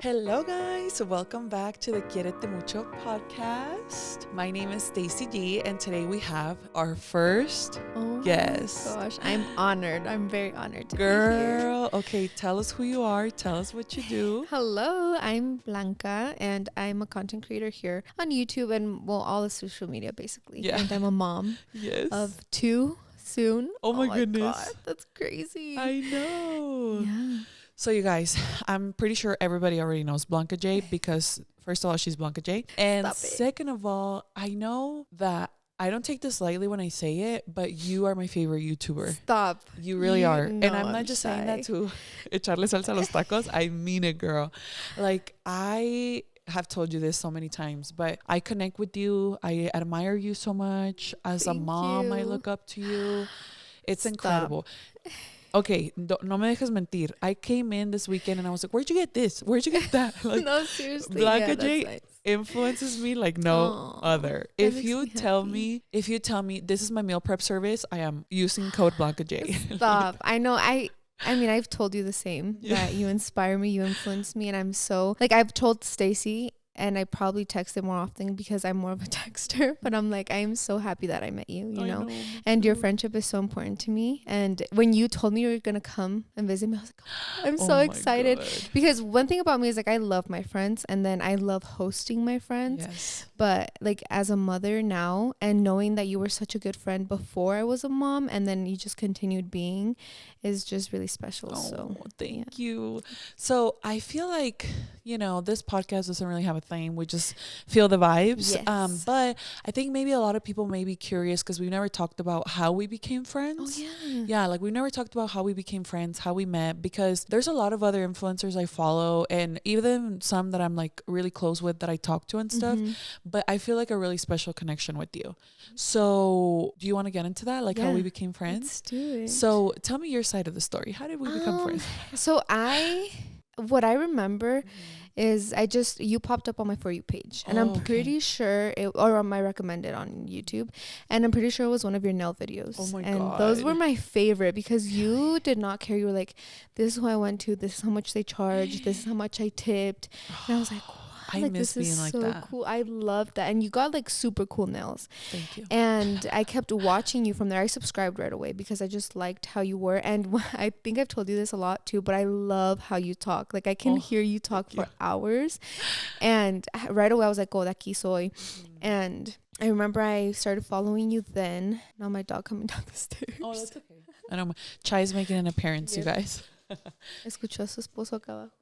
Hello guys, welcome back to the Quiérete Mucho podcast. My name is Stacy G and today we have our first guest. Oh my gosh, I'm honored. I'm very honored to be Girl, here. okay, tell us who you are, tell us what you do. Hello, I'm Blanca and I'm a content creator here on YouTube and all the social media basically. Yeah. And I'm a mom Yes. of two soon. Oh my goodness. God, that's crazy. I know. Yeah. So you guys, I'm pretty sure everybody already knows Blanca J because first of all, she's Blanca J. And second of all, I know that I don't take this lightly when I say it, but you are my favorite YouTuber. Stop. You really are. And I'm not I'm just shy. saying that to echarle salsa a los tacos. I mean it, girl. Like, I have told you this so many times, but I connect with you. I admire you so much. As a Thank mom, I you. look up to you. It's Stop. incredible. Okay, no me dejes mentir. I came in this weekend and I was like, where'd you get this? Where'd you get that? Like, No, seriously. Blanca Yeah, J that's nice. influences me like no Aw, other. that If makes you me tell happy. me, this is my meal prep service, I am using code Blanca J. Stop. I know. I mean, I've told you the same, Yeah. that you inspire me, you influence me, and I'm so, like, I've told Stacy, and I probably text it more often because I'm more of a texter, but I'm like, I am so happy that I met you, you know? And your friendship is so important to me. And when you told me you were going to come and visit me, I was like, oh, I'm so my excited. God. Because one thing about me is, like, I love my friends, and then I love hosting my friends. Yes. But like as a mother now, and knowing that you were such a good friend before I was a mom, and then you just continued being, is just really special. So Thank you. So I feel like, this podcast doesn't really have a thing. We just feel the vibes. Yes. But I think maybe a lot of people may be curious because we've never talked about how we became friends. Oh yeah. Yeah, like we've never talked about how we became friends, how we met, because there's a lot of other influencers I follow and even some that I'm like really close with that I talk to and stuff. Mhm. But I feel like a really special connection with you. So do you want to get into that? Like how we Yeah, became friends? Let's do it. So tell me your side of the story. How did we become friends? So what I remember is you popped up on my For You page, and I'm pretty sure or on my recommended on YouTube, and I'm pretty sure it was one of your nail videos. Oh my and God. those were my favorite because you did not care. You were like, this is who I went to, this is how much they charged, this is how much I tipped. And I was like, I like, miss this being is like so that. cool. I love that. And you got like super cool nails. Thank you. And I kept watching you from there. I subscribed right away because I just liked how you were. And I think I've told you this a lot too, but I love how you talk. Like I can hear you talk for hours. And right away I was like, oh, aquí soy. And I remember I started following you then. Now my dog coming down the stairs. Oh, that's okay. I know Chai's making an appearance, you guys. Escuchó a su esposo acá abajo.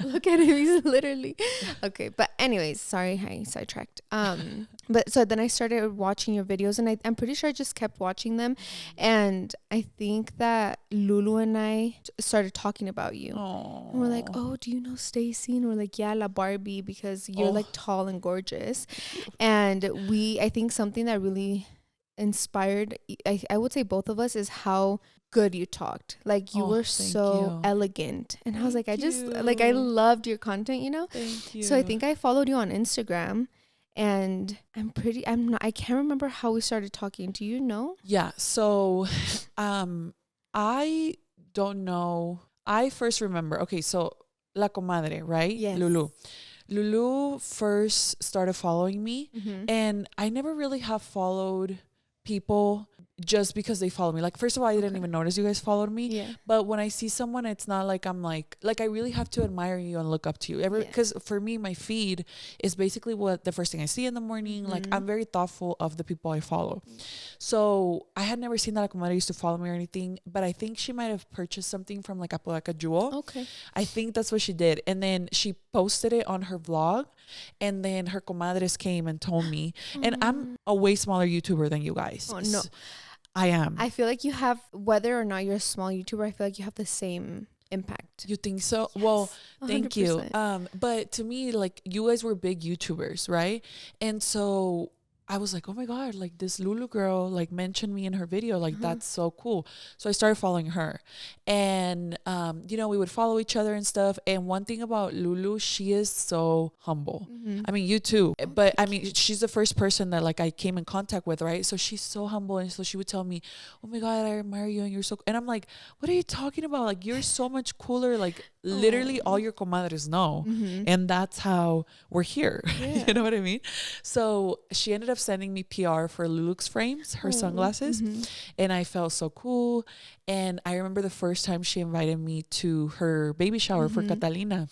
Look at him, he's literally okay. But anyways, sorry, I sidetracked. But so then I started watching your videos, and I'm pretty sure I just kept watching them. And I think that Lulu and I started talking about you. Oh. And we're like, oh, do you know Stacy? And we're like, yeah, La Barbie, because you're like tall and gorgeous. And I think something that really inspired, I would say both of us, is how good you talked. Like you were so elegant, and I was like, I loved your content, Thank you. So I think I followed you on Instagram, and I can't remember how we started talking. Do you know? Yeah, so I don't know. I first remember, okay, so La Comadre, right? Yes. Lulu first started following me, and I never really have followed people just because they follow me. Like, first of all, I didn't even notice you guys followed me. Yeah. But when I see someone, it's not like I'm like I really have to admire you and look up to you. Because for me, my feed is basically what the first thing I see in the morning. Like, I'm very thoughtful of the people I follow. So I had never seen that La Comadre used to follow me or anything, but I think she might have purchased something from like a Jewel. Okay. I think that's what she did. And then she posted it on her vlog, and then her comadres came and told me. And I'm a way smaller YouTuber than you guys. Oh, no. I am. I feel like you have, whether or not you're a small YouTuber, I feel like you have the same impact. You think so? Yes, well, thank 100%. You. But to me, like, you guys were big YouTubers, right? And so I was like, oh my God, like this Lulu girl like mentioned me in her video. Like that's so cool. So I started following her, and you know, we would follow each other and stuff. And one thing about Lulu, she is so humble. I mean, you too, but I mean, she's the first person that like I came in contact with, right? So she's so humble, and so she would tell me, oh my God, I admire you, and you're so, and I'm like, what are you talking about? Like, you're so much cooler. Like literally all your comadres know. And that's how we're here. You know what I mean? So she ended up sending me PR for Lulu's frames, her sunglasses. And I felt so cool. And I remember the first time she invited me to her baby shower for Catalina.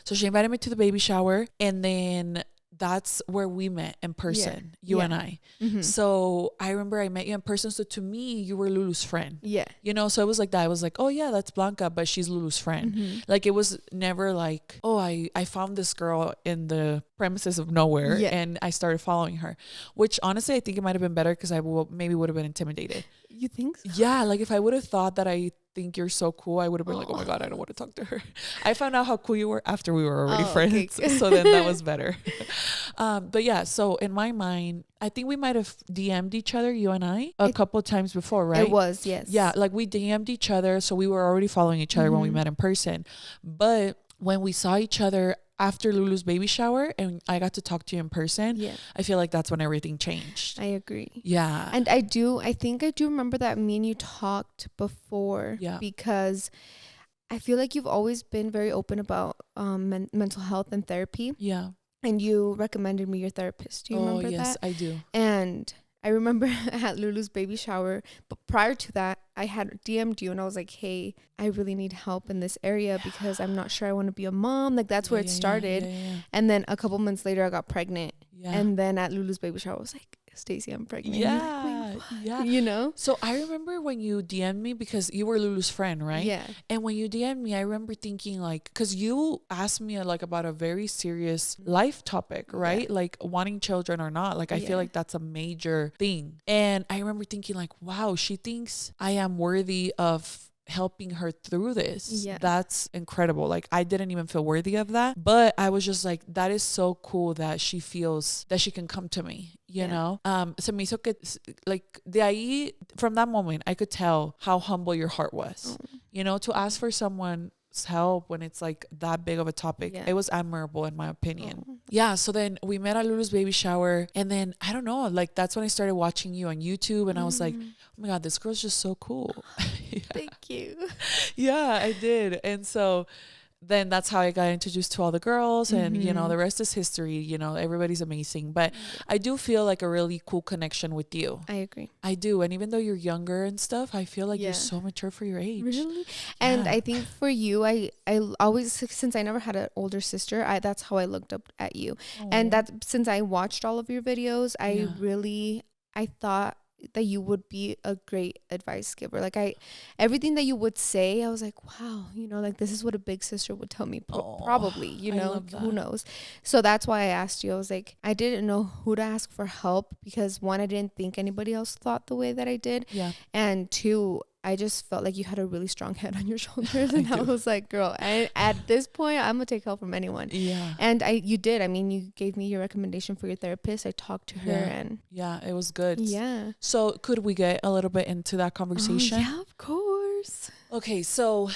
So she invited me to the baby shower, and then that's where we met in person, you and I. So I remember I met you in person. So to me, you were Lulu's friend. Yeah. You know, so it was like that. I was like, oh yeah, that's Blanca, but she's Lulu's friend. Like it was never like, oh, I found this girl in the premises of nowhere and I started following her, which honestly, I think it might have been better because I maybe would have been intimidated. You think so? Yeah. Like if I would have thought that I think you're so cool, I would have been like, oh my God, I don't want to talk to her. I found out how cool you were after we were already friends. Okay. So then that was better. But yeah, so in my mind, I think we might have DM'd each other, you and I, a couple of times before, right? It was, yes. Yeah, like we DM'd each other. So we were already following each other when we met in person. But when we saw each other after Lulu's baby shower and I got to talk to you in person, I feel like that's when everything changed. I agree. Yeah. And I think I do remember that me and you talked before because I feel like you've always been very open about mental health and therapy. Yeah. And you recommended me your therapist. Do you remember that? Oh, yes, I do. And I remember at Lulu's baby shower, but prior to that, I had DM'd you and I was like, hey, I really need help in this area because I'm not sure I want to be a mom. Like that's where it started. And then a couple months later, I got pregnant. And then at Lulu's baby shower, I was like, Stacey, I'm pregnant. Yeah. You know? So I remember when you DM'd me because you were Lulu's friend, right? Yeah. And when you DM'd me, I remember thinking like, because you asked me like about a very serious life topic, right? Like wanting children or not. Like I feel like that's a major thing. And I remember thinking like, wow, she thinks I am worthy of helping her through this. That's incredible. Like I didn't even feel worthy of that, but I was just like, that is so cool that she feels that she can come to me, you know. Se me hizo que like de ahí, from that moment I could tell how humble your heart was. You know, to ask for someone's help when it's like that big of a topic. It was admirable in my opinion. So then we met at Lulu's baby shower, and then I don't know, like that's when I started watching you on YouTube, and I was like, oh my God, this girl's just so cool. Thank you. Yeah, I did. And so then that's how I got introduced to all the girls, and you know, the rest is history. You know, everybody's amazing, but I do feel like a really cool connection with you. I agree. I do. And even though you're younger and stuff, I feel like you're so mature for your age. Really? And I think for you, I always, since I never had an older sister, that's how I looked up at you. And that since I watched all of your videos, I thought that you would be a great advice giver. Like everything that you would say, I was like, wow, you know, like this is what a big sister would tell me. Probably, you know, who knows? So that's why I asked you. I was like, I didn't know who to ask for help because one, I didn't think anybody else thought the way that I did. Yeah. And two, I just felt like you had a really strong head on your shoulders. And I was like, girl, at this point, I'm going to take help from anyone. Yeah. And you did. I mean, you gave me your recommendation for your therapist. I talked to her and... Yeah, it was good. Yeah. So could we get a little bit into that conversation? Yeah, of course. Okay, so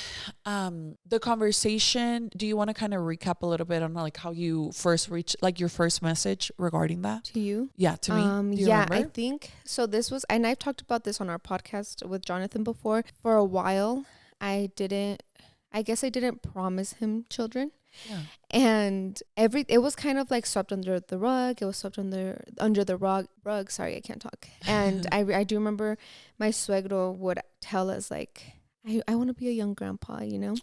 the conversation, do you want to kind of recap a little bit on like how you first reached, like your first message regarding that? To you? Yeah, to me. Do you remember? I think, so this was, and I've talked about this on our podcast with Jonathan before. For a while, I guess I didn't promise him children. Yeah. And it was kind of like swept under the rug. It was swept under the rug. Sorry, I can't talk. And I do remember my suegro would tell us like, I want to be a young grandpa, you know?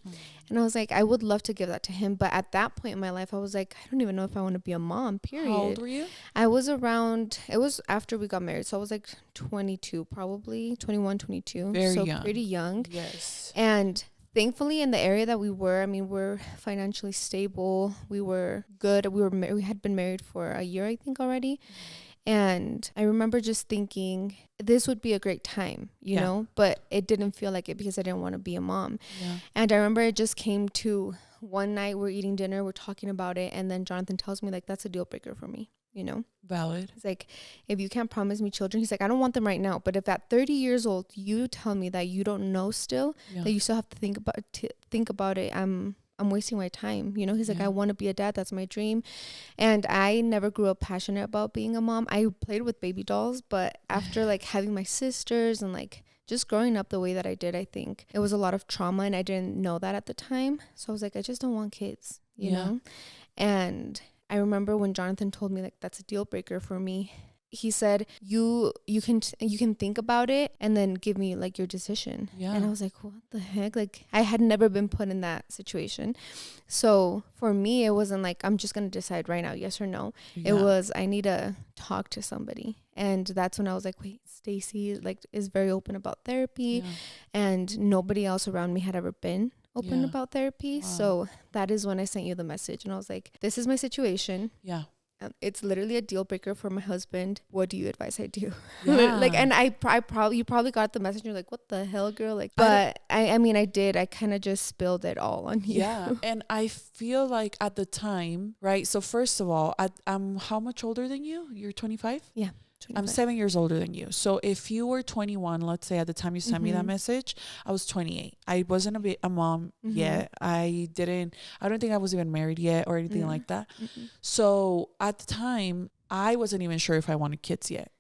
And I was like, I would love to give that to him. But at that point in my life, I was like, I don't even know if I want to be a mom, period. How old were you? I was around, it was after we got married. So I was like 22, probably 21, 22. Very young. So pretty young. Yes. And thankfully in the area that we were, I mean, we're financially stable. We were good. We had been married for a year, I think, already. And I remember just thinking this would be a great time, you know, but it didn't feel like it because I didn't want to be a mom. Yeah. And I remember it just came to one night we're eating dinner, we're talking about it, and then Jonathan tells me, like, that's a deal breaker for me, you know? Valid. He's like, if you can't promise me children, he's like, I don't want them right now. But if at 30 years old, you tell me that you don't know still, that you still have to think about it, I'm wasting my time. You know, he's like, I want to be a dad. That's my dream. And I never grew up passionate about being a mom. I played with baby dolls, but after like having my sisters and like just growing up the way that I did, I think it was a lot of trauma and I didn't know that at the time. So I was like, I just don't want kids, you know? And I remember when Jonathan told me like that's a deal breaker for me. He said, you can think about it and then give me like your decision. And I was like, what the heck? Like I had never been put in that situation. So for me, it wasn't like, I'm just going to decide right now, yes or no. It was, I need to talk to somebody. And that's when I was like, wait, Stacy like is very open about therapy and nobody else around me had ever been open about therapy. So that is when I sent you the message and I was like, this is my situation. It's literally a deal breaker for my husband. What do you advise I do? Like, and you probably got the message. You're like, what the hell, girl? Like, but I mean, I did. I kind of just spilled it all on you. Yeah. And I feel like at the time, right? So first of all, I'm how much older than you? You're 25? Yeah. 25. I'm 7 years older than you. So if you were 21, let's say at the time you sent me that message, I was 28. I wasn't a mom yet. I don't think I was even married yet or anything like that. So at the time, I wasn't even sure if I wanted kids yet.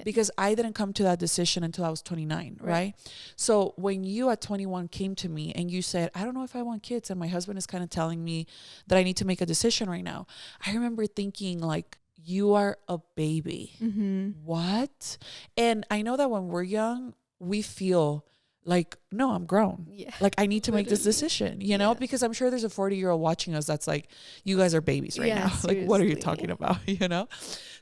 Because I didn't come to that decision until I was 29, right? So when you at 21 came to me and you said, I don't know if I want kids, and my husband is kind of telling me that I need to make a decision right now, I remember thinking like, you are a baby. What? And I know that when we're young, we feel like, no, I'm grown. Like I need to make this decision, you know, because I'm sure there's a 40-year-old watching us that's like, you guys are babies right now. Seriously. Like, what are you talking about? You know?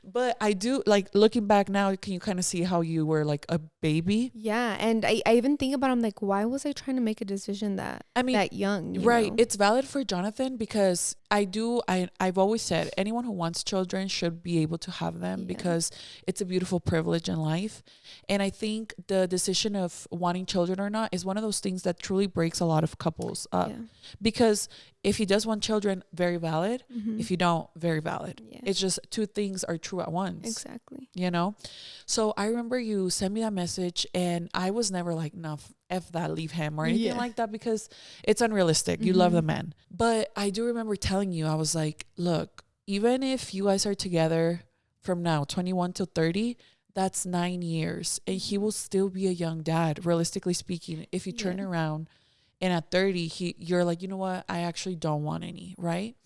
But I do like looking back now, can you kind of see how you were like a baby? Yeah. And I even think about, I'm like, why was I trying to make a decision that young? You know? It's valid for Jonathan because I've always said anyone who wants children should be able to have them because it's a beautiful privilege in life. And I think the decision of wanting children or not is one of those things that truly breaks a lot of couples up because if he does want children, very valid. If you don't, very valid. It's just two things are true at once. Exactly. You know? So I remember you sent me that message and I was never like, no, F that, leave him or anything like that because it's unrealistic. You love the man. But I do remember telling you, I was like, look, even if you guys are together from now, 21 to 30, that's 9 years and he will still be a young dad, realistically speaking, if you turn around and at 30, you're like, you know what? I actually don't want any, right?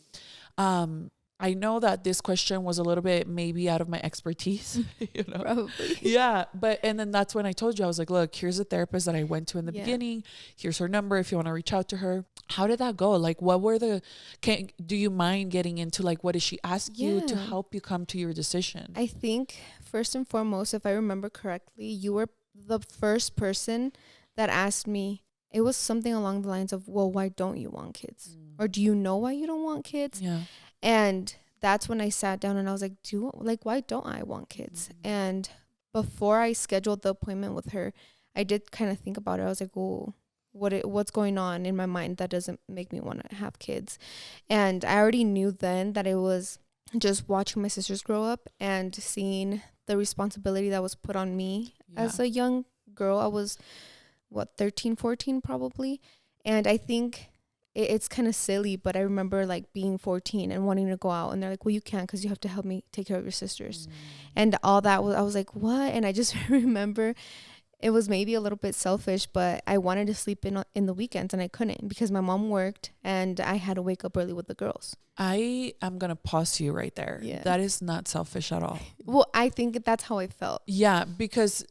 I know that this question was a little bit maybe out of my expertise, you know? Probably. Yeah. And then that's when I told you, I was like, look, here's a therapist that I went to in the beginning. Here's her number if you want to reach out to her. How did that go? Like, what were do you mind getting into like, what did she ask you to help you come to your decision? I think first and foremost, if I remember correctly, you were the first person that asked me. It was something along the lines of, well, why don't you want kids? Or do you know why you don't want kids? Yeah. And that's when I sat down and I was like, why don't I want kids? And before I scheduled the appointment with her, I did kind of think about it. I was like, well, what's going on in my mind that doesn't make me want to have kids? And I already knew then that it was just watching my sisters grow up and seeing the responsibility that was put on me as a young girl. I was 13, 14 probably. And I think it's kind of silly, but I remember like being 14 and wanting to go out and they're like, well, you can't because you have to help me take care of your sisters. And all that I was like, what? And I just remember it was maybe a little bit selfish, but I wanted to sleep in the weekends and I couldn't because my mom worked and I had to wake up early with the girls. I am going to pause you right there. That is not selfish at all. Well, I think that's how I felt. Yeah, because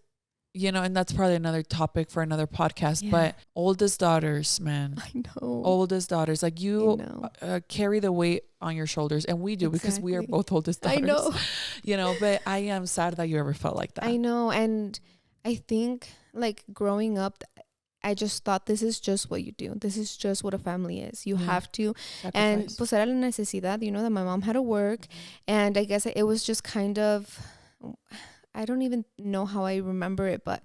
you know, and that's probably another topic for another podcast, but oldest daughters, man. I know. Oldest daughters. Like you carry the weight on your shoulders. And we do because we are both oldest daughters. I know. You know, but I am sad that you ever felt like that. I know. And I think like growing up, I just thought this is just what you do. This is just what a family is. You have to. Sacrifice. And pues era la necesidad, you know, that my mom had to work. And I guess it was just kind of... I don't even know how I remember it, but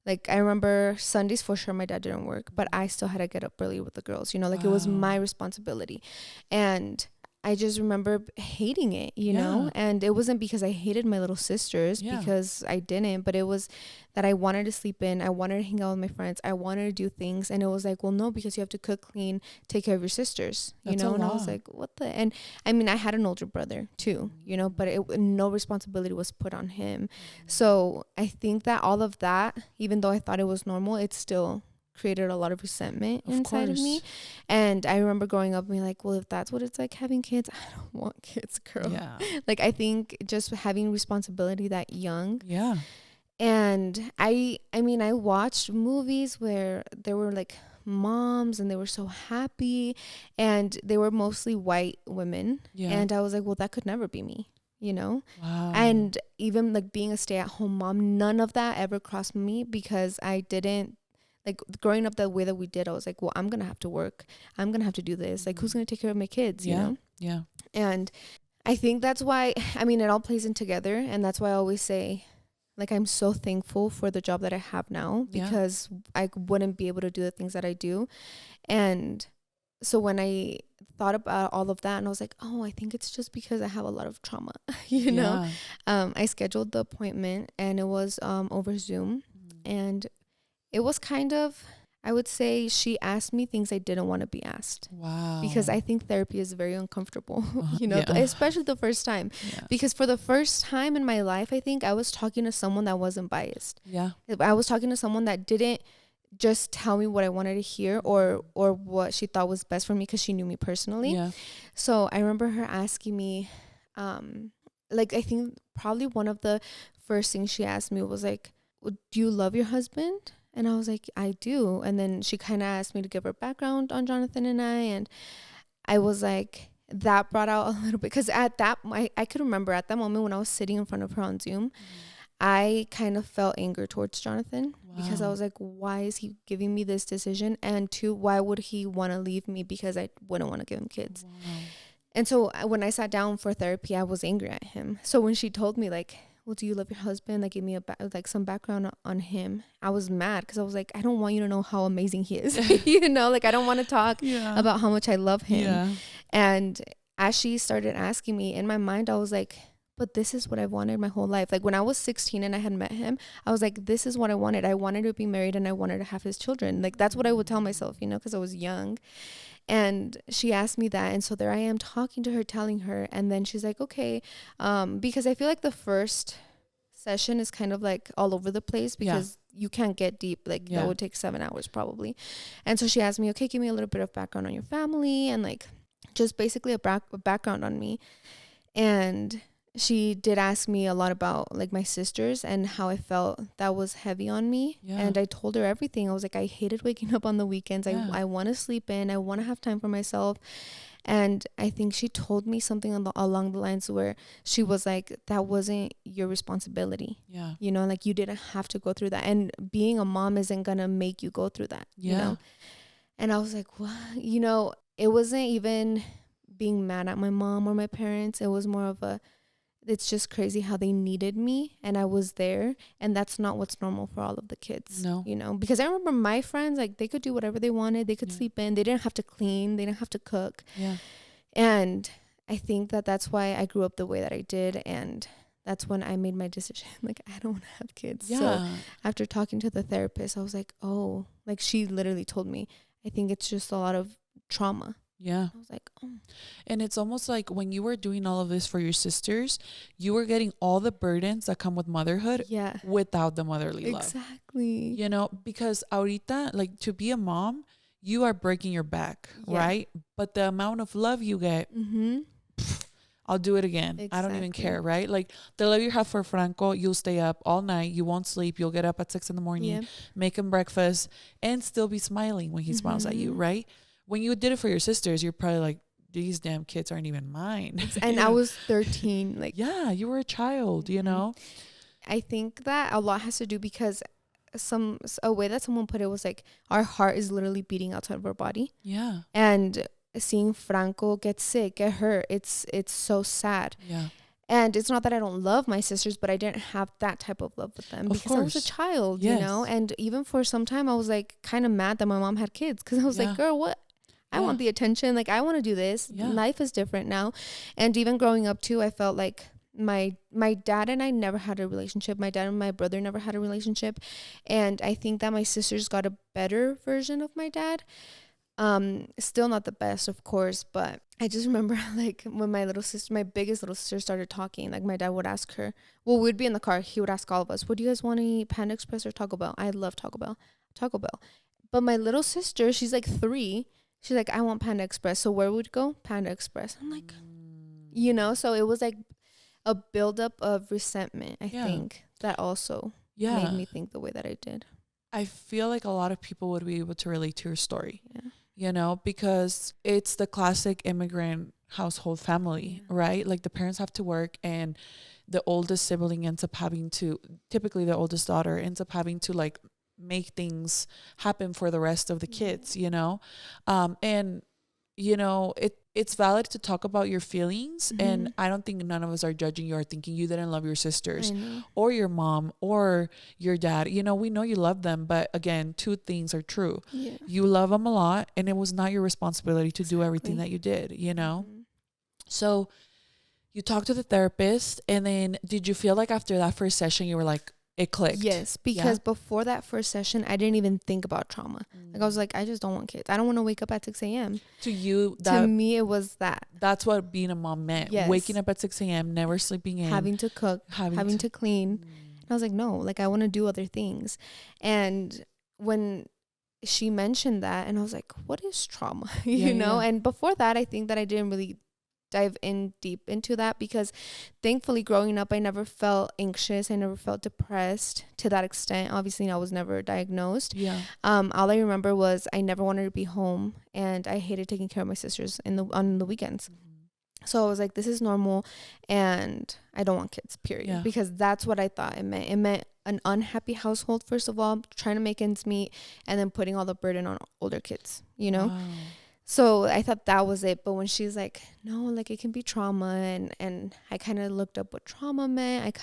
Like, I remember Sundays for sure my dad didn't work, but I still had to get up early with the girls, you know, like it was my responsibility. And I just remember hating it, you know, and it wasn't because I hated my little sisters, because I didn't, but it was that I wanted to sleep in. I wanted to hang out with my friends. I wanted to do things. And it was like, well, no, because you have to cook, clean, take care of your sisters, you know? And I was like, what the? And I mean, I had an older brother too, you know, but no responsibility was put on him. So I think that all of that, even though I thought it was normal, it still created a lot of resentment inside of me. And I remember growing up and being like, well, if that's what it's like having kids, I don't want kids, girl. Like, I think just having responsibility that young. And I mean, I watched movies where there were like moms and they were so happy, and they were mostly white women. And I was like, well, that could never be me, you know? And even like being a stay-at-home mom, none of that ever crossed me, because I didn't, like, growing up the way that we did, I was like, well, I'm gonna have to work, I'm gonna have to do this, like, who's gonna take care of my kids, you know? And I think that's why, I mean, it all plays in together, and that's why I always say, like, I'm so thankful for the job that I have now, because I wouldn't be able to do the things that I do. And so when I thought about all of that, and I was like, oh, I think it's just because I have a lot of trauma, you know? I scheduled the appointment, and it was over Zoom, and it was kind of, I would say, she asked me things I didn't want to be asked. Because I think therapy is very uncomfortable, you know, especially the first time. Because for the first time in my life, I think I was talking to someone that wasn't biased. I was talking to someone that didn't just tell me what I wanted to hear, or what she thought was best for me, because she knew me personally. So I remember her asking me, like, I think probably one of the first things she asked me was like, well, do you love your husband? And I was like, I do. And then she kind of asked me to give her background on Jonathan and and I was like, that brought out a little bit, because at that, I could remember at that moment when I was sitting in front of her on Zoom, I kind of felt anger towards Jonathan, because I was like, why is he giving me this decision? And two, why would he want to leave me because I wouldn't want to give him kids? And so when I sat down for therapy, I was angry at him. So when she told me, like, well, do you love your husband? Like, give me like some background on him. I was mad, because I was like, I don't want you to know how amazing he is. You know, like, I don't want to talk about how much I love him. And as she started asking me, in my mind, I was like, but this is what I wanted my whole life. Like, when I was 16 and I had met him, I was like, this is what I wanted. I wanted to be married, and I wanted to have his children. Like, that's what I would tell myself, you know, because I was young. And she asked me that, and so there I am talking to her, telling her, and then she's like, okay, because I feel like the first session is kind of like all over the place, because you can't get deep, like that would take 7 hours probably. And so she asked me, okay, give me a little bit of background on your family, and like just basically a background on me. And she did ask me a lot about like my sisters and how I felt that was heavy on me. And I told her everything. I was like, I hated waking up on the weekends. I want to sleep in. I want to have time for myself. And I think she told me something along the lines where she was like, that wasn't your responsibility. You know, like, you didn't have to go through that. And being a mom isn't going to make you go through that, you know? And I was like, what? You know, it wasn't even being mad at my mom or my parents. It was more of it's just crazy how they needed me and I was there, and that's not what's normal for all of the kids. You know, because I remember my friends, like, they could do whatever they wanted. They could sleep in. They didn't have to clean. They didn't have to cook. And I think that that's why I grew up the way that I did, and that's when I made my decision. Like, I don't want to have kids. So after talking to the therapist, I was like, oh, like, she literally told me, I think it's just a lot of trauma. I was like, oh. And it's almost like when you were doing all of this for your sisters, you were getting all the burdens that come with motherhood without the motherly love. Exactly. You know, because ahorita, like, to be a mom, you are breaking your back, right? But the amount of love you get, I'll do it again. I don't even care, right? Like, the love you have for Franco, you'll stay up all night. You won't sleep. You'll get up at 6 a.m, make him breakfast, and still be smiling when he smiles at you, right? When you did it for your sisters, you're probably like, these damn kids aren't even mine. And I was 13. Like, you were a child, you know? I think that a lot has to do because a way that someone put it was like, our heart is literally beating outside of our body. And seeing Franco get sick, get hurt, it's so sad. And it's not that I don't love my sisters, but I didn't have that type of love with them because I was a child, you know? And even for some time, I was like kind of mad that my mom had kids because I was like, girl, what? I want the attention. Like, I want to do this. Life is different now. And even growing up too, I felt like my dad and I never had a relationship. My dad and my brother never had a relationship. And I think that my sisters got a better version of my dad. Still not the best, of course, but I just remember like when my biggest little sister started talking, like my dad would ask her, well, we'd be in the car. He would ask all of us, what do you guys want to eat? Panda Express or Taco Bell? I love Taco Bell. But my little sister, she's like 3. She's like, I want Panda Express. So where would we go? Panda Express. I'm like, you know, so it was like a buildup of resentment, I think, that also made me think the way that I did. I feel like a lot of people would be able to relate to your story, you know, because it's the classic immigrant household family, right? Like the parents have to work and the oldest sibling ends up having to, typically the oldest daughter ends up having to like make things happen for the rest of the kids, you know? And, you know, it's valid to talk about your feelings. And I don't think none of us are judging you or thinking you didn't love your sisters or your mom or your dad. You know, we know you love them, but again, 2 things are true. You love them a lot and it was not your responsibility to do everything that you did, you know? So you talked to the therapist, and then did you feel like after that first session you were like, it clicked? Yes, because before that first session, I didn't even think about trauma. Like I was like, I just don't want kids. I don't want to wake up at 6 a.m. To me, it was that. That's what being a mom meant. Yes. Waking up at 6 a.m., never sleeping in. Having to cook, having to clean. And I was like, no, like I want to do other things. And when she mentioned that, and I was like, what is trauma? you know? And before that, I think that I didn't really dive in deep into that because thankfully growing up I never felt anxious. I never felt depressed to that extent. Obviously I was never diagnosed. All I remember was I never wanted to be home and I hated taking care of my sisters on the weekends. So I was like, this is normal and I don't want kids, period. Because that's what I thought it meant. It meant an unhappy household, first of all, trying to make ends meet and then putting all the burden on older kids, you know? So I thought that was it. But when she's like, no, like it can be trauma. And I kind of looked up what trauma meant.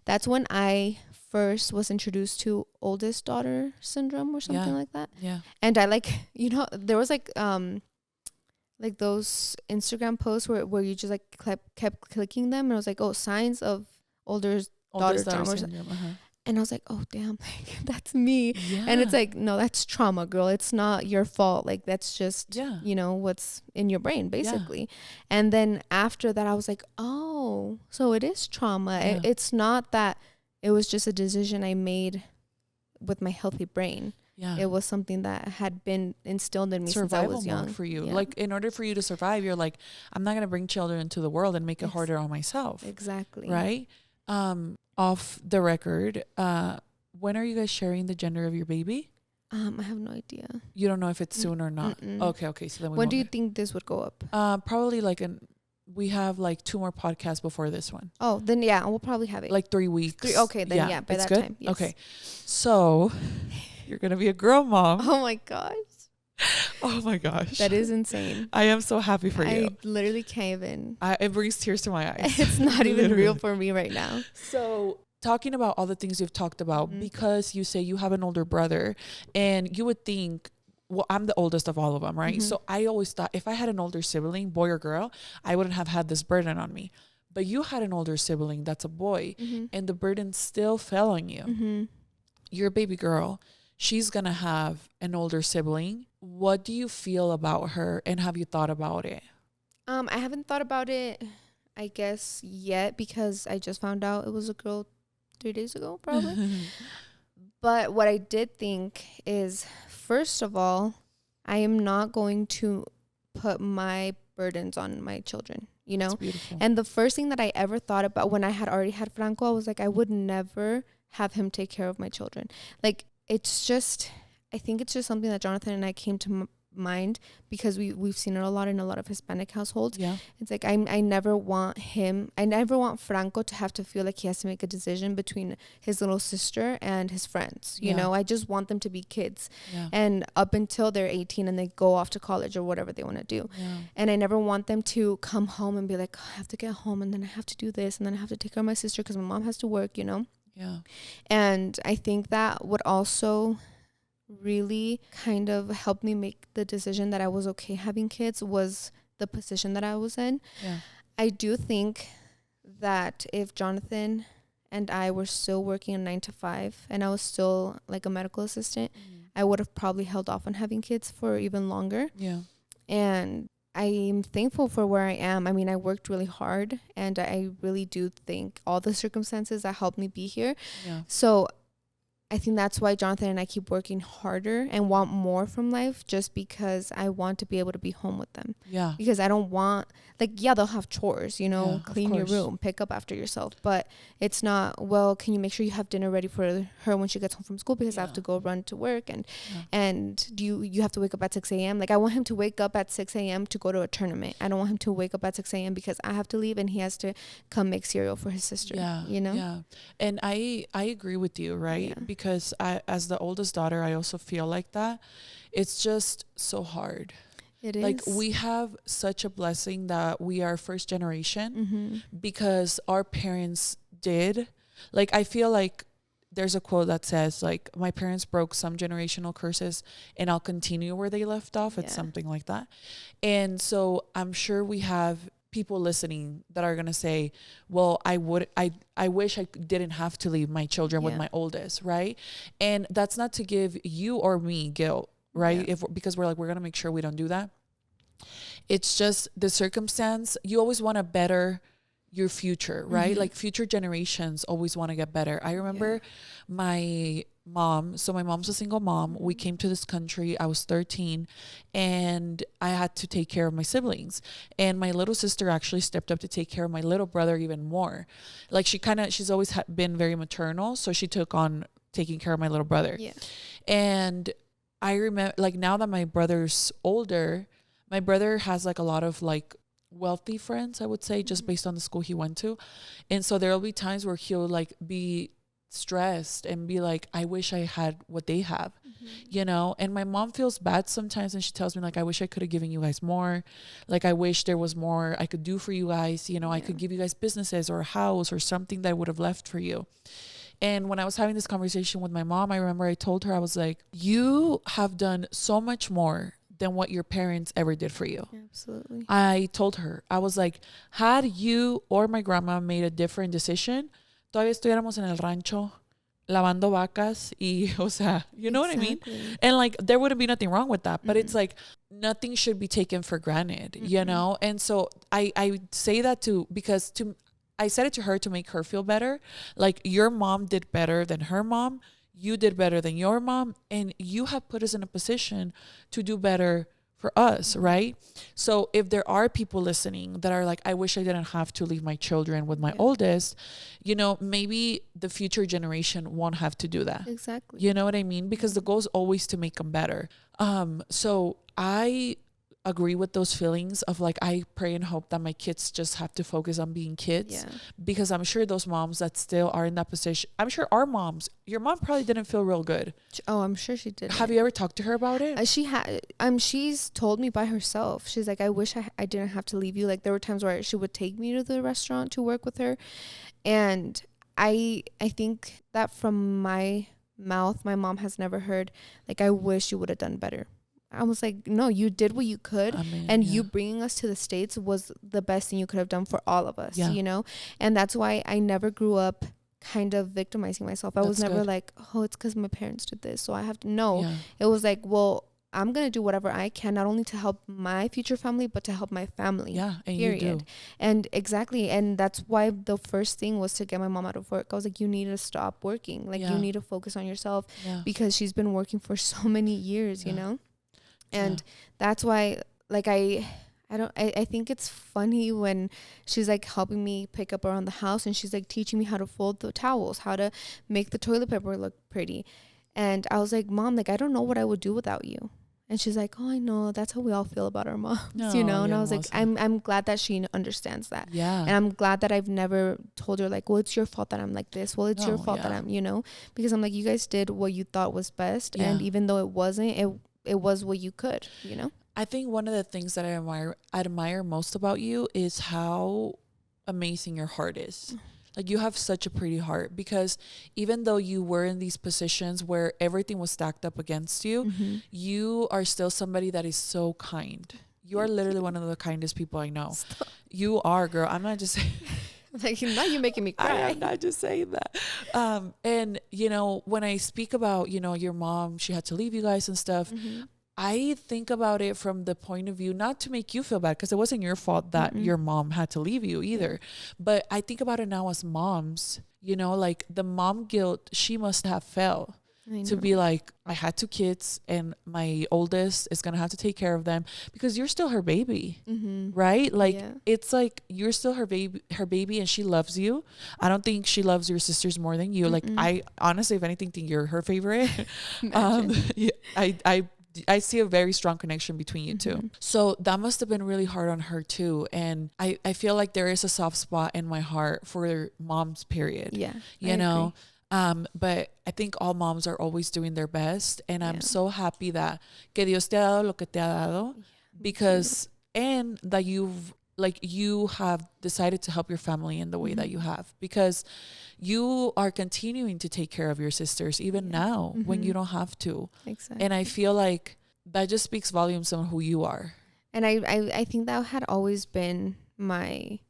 That's when I first was introduced to oldest daughter syndrome or something like that. And I like, you know, there was like those Instagram posts where you just like kept clicking them. And I was like, oh, signs of oldest daughter syndrome. And I was like, oh, damn, like, that's me. And it's like, no, that's trauma, girl. It's not your fault. Like, that's just, you know, what's in your brain, basically. And then after that, I was like, oh, so it is trauma. It's not that it was just a decision I made with my healthy brain. It was something that had been instilled in me since I was young. For you. Like, in order for you to survive, you're like, I'm not going to bring children into the world and make it harder on myself. Exactly. Right? Off the record, when are you guys sharing the gender of your baby? I have no idea. You don't know if it's soon or not. Okay. So then when do you think this would go up? Probably like we have like 2 more podcasts before this one. Oh, then we'll probably have it like 3 weeks. Okay, then by that good? time. Yes. Okay, so you're gonna be a girl mom. Oh my gosh. Oh my gosh. That is insane. I am so happy for you. I literally can't even. It brings tears to my eyes. It's not even real for me right now. So talking about all the things you've talked about, because you say you have an older brother and you would think, well, I'm the oldest of all of them, right? So I always thought if I had an older sibling, boy or girl, I wouldn't have had this burden on me. But you had an older sibling that's a boy and the burden still fell on you. You're a baby girl. She's going to have an older sibling. What do you feel about her and have you thought about it? I haven't thought about it, I guess, yet because I just found out it was a girl 3 days ago, probably. But what I did think is, first of all, I am not going to put my burdens on my children, you know? And the first thing that I ever thought about when I had already had Franco, I was like, I would never have him take care of my children. Like, it's just, I think it's just something that Jonathan and I came to mind, because we've seen it a lot in a lot of Hispanic households. Yeah. It's like I never want Franco to have to feel like he has to make a decision between his little sister and his friends. You know, I just want them to be kids, and up until they're 18 and they go off to college or whatever they want to do. And I never want them to come home and be like, oh, I have to get home and then I have to do this and then I have to take care of my sister because my mom has to work, you know. And I think that would also really kind of helped me make the decision that I was okay having kids was the position that I was in. I do think that if Jonathan and I were still working a 9-to-5 and I was still like a medical assistant, I would have probably held off on having kids for even longer. And I'm thankful for where I am. I mean, I worked really hard and I really do think all the circumstances that helped me be here. So I think that's why Jonathan and I keep working harder and want more from life, just because I want to be able to be home with them. Because I don't want, like, they'll have chores, you know, clean your room, pick up after yourself. But it's not, well, can you make sure you have dinner ready for her when she gets home from school? Because I have to go run to work. And do you have to wake up at 6 a.m.? Like, I want him to wake up at 6 a.m. to go to a tournament. I don't want him to wake up at 6 a.m. because I have to leave and he has to come make cereal for his sister, you know? And I agree with you, right? Because as the oldest daughter, I also feel like that. It's just so hard. It is. Like, we have such a blessing that we are first generation because our parents did. Like, I feel like there's a quote that says, like, my parents broke some generational curses and I'll continue where they left off. It's something like that. And so I'm sure we have people listening that are going to say, well, I wish I didn't have to leave my children with my oldest, right? And that's not to give you or me guilt, right? Because we're going to make sure we don't do that. It's just the circumstance. You always want to better your future, right? Like, future generations always want to get better. I remember my mom. So my mom's a single mom. We came to this country. I was 13 and I had to take care of my siblings. And my little sister actually stepped up to take care of my little brother even more. Like, she's always been very maternal. So she took on taking care of my little brother. And I remember, like, now that my brother's older, my brother has like a lot of like wealthy friends, I would say, just based on the school he went to. And so there'll be times where he'll like be stressed and be like, I wish I had what they have, you know? And my mom feels bad sometimes and she tells me like, I wish I could have given you guys more. Like, I wish there was more I could do for you guys. You know, I could give you guys businesses or a house or something that I would have left for you. And when I was having this conversation with my mom, I remember I told her, I was like, you have done so much more than what your parents ever did for you. Absolutely. I told her, I was like, had you or my grandma made a different decision, todavía estuviéramos en el rancho lavando vacas y, o sea, you know what I mean? And like, there wouldn't be nothing wrong with that, but it's like, nothing should be taken for granted, you know? And so I say that because I said it to her to make her feel better. Like, your mom did better than her mom. You did better than your mom, and you have put us in a position to do better for us, right? So if there are people listening that are like, I wish I didn't have to leave my children with my oldest, you know, maybe the future generation won't have to do that. Exactly. You know what I mean? Because the goal is always to make them better. So I agree with those feelings of like, I pray and hope that my kids just have to focus on being kids, because I'm sure those moms that still are in that position, I'm sure our moms, your mom probably didn't feel real good. Oh, I'm sure she did. Have you ever talked to her about it? She had, she's told me by herself. She's like, I wish I didn't have to leave you. Like, there were times where she would take me to the restaurant to work with her. And I think that from my mouth, my mom has never heard like, I wish you would have done better. I was like, no, you did what you could. And you bringing us to the States was the best thing you could have done for all of us, you know? And that's why I never grew up kind of victimizing myself. I was never like, oh, it's because my parents did this, so I have to know. It was like, well, I'm going to do whatever I can, not only to help my future family, but to help my family. And period. You do. And exactly. And that's why the first thing was to get my mom out of work. I was like, you need to stop working. Like, you need to focus on yourself, because she's been working for so many years, you know? And that's why, like, I think it's funny when she's like helping me pick up around the house and she's like teaching me how to fold the towels, how to make the toilet paper look pretty. And I was like, Mom, like, I don't know what I would do without you. And she's like, oh, I know, that's how we all feel about our moms, No, you know? And yeah, I was like, I'm glad that she understands that. Yeah. And I'm glad that I've never told her like, well, it's your fault that I'm like this. Well, it's your fault that I'm, you know, because I'm like, you guys did what you thought was best. Yeah. And even though it wasn't, it was what you could, you know? I think one of the things that I admire most about you is how amazing your heart is. Like, you have such a pretty heart, because even though you were in these positions where everything was stacked up against you, you are still somebody that is so kind. You are literally one of the kindest people I know. Stop. You are, girl. I'm not just saying. Like, now you're making me cry. I am not just saying that. And, you know, when I speak about, you know, your mom, she had to leave you guys and stuff. I think about it from the point of view, not to make you feel bad, because it wasn't your fault that your mom had to leave you either. But I think about it now as moms, you know, like the mom guilt she must have felt to be like, I had 2 kids and my oldest is going to have to take care of them, because you're still her baby, right? Like, it's like you're still her baby, and she loves you. I don't think she loves your sisters more than you. Like, I honestly, if anything, think you're her favorite. I see a very strong connection between you two. So that must have been really hard on her too. And I feel like there is a soft spot in my heart for moms, period. Yeah. You know? But I think all moms are always doing their best. And I'm so happy that que Dios te ha dado lo que te ha dado, because, and that you have decided to help your family in the way that you have, because you are continuing to take care of your sisters even now when you don't have to. Exactly. And I feel like that just speaks volumes on who you are. And I think that had always been my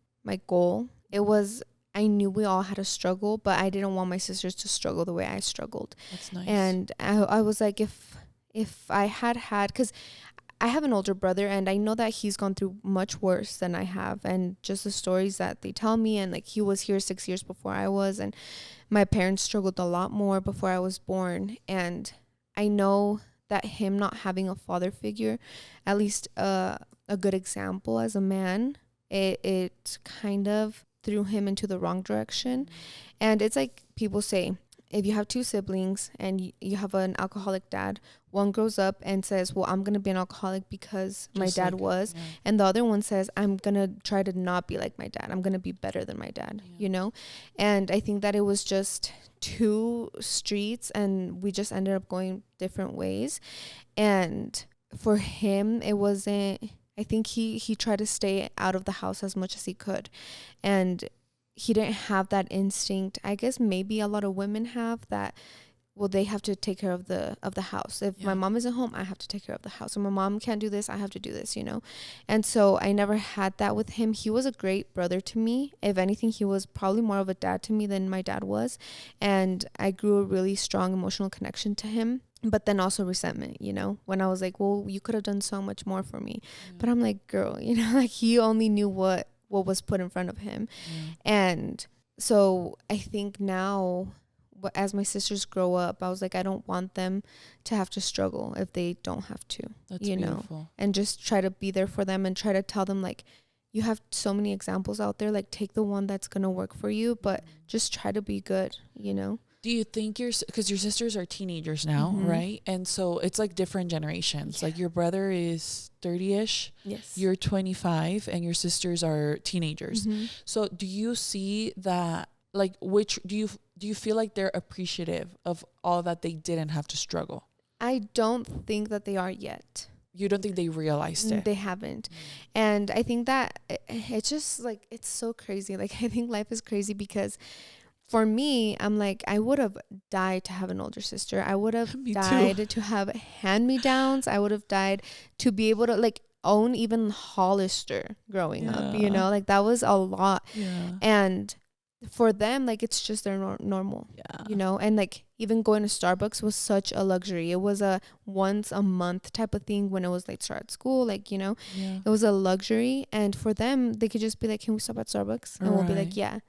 goal. It was, I knew we all had a struggle, but I didn't want my sisters to struggle the way I struggled. That's nice. And I was like, if I had, because I have an older brother, and I know that he's gone through much worse than I have. And just the stories that they tell me, and like, he was here 6 years before I was, and my parents struggled a lot more before I was born. And I know that him not having a father figure, at least a good example as a man, it kind of threw him into the wrong direction. And it's like people say, if you have 2 siblings and you have an alcoholic dad, one grows up and says, well, I'm going to be an alcoholic because my dad was. Yeah. And the other one says, I'm going to try to not be like my dad. I'm going to be better than my dad, you know? And I think that it was just 2 streets, and we just ended up going different ways. And for him, it wasn't, I think he tried to stay out of the house as much as he could. And he didn't have that instinct. I guess maybe a lot of women have that. Well, they have to take care of the house. If my mom isn't home, I have to take care of the house. Or my mom can't do this, I have to do this, you know? And so I never had that with him. He was a great brother to me. If anything, he was probably more of a dad to me than my dad was. And I grew a really strong emotional connection to him. But then also resentment, you know, when I was like, well, you could have done so much more for me. But I'm like, girl, you know, like, he only knew what was put in front of him. And so I think now, as my sisters grow up, I was like, I don't want them to have to struggle if they don't have to. That's beautiful. Know, and just try to be there for them, and try to tell them, like, you have so many examples out there, like, take the one that's gonna work for you, but just try to be good, you know? Do you think because your sisters are teenagers now, right? And so it's like different generations. Like, your brother is 30-ish. Yes. You're 25, and your sisters are teenagers. So do you see that, like, which do you feel like they're appreciative of all that they didn't have to struggle? I don't think that they are yet. You don't think they realized it? They haven't. And I think that it's just like, it's so crazy. Like, I think life is crazy, because for me, I'm like, I would have died to have an older sister. I would have died to have hand-me-downs. I would have died to be able to, like, own even Hollister growing up, you know? Like, that was a lot. Yeah. And for them, like, it's just their normal, you know? And, like, even going to Starbucks was such a luxury. It was a once a month type of thing when it was late start at school, like, you know? It was a luxury. And for them, they could just be like, can we stop at Starbucks? And we'll be like, yeah.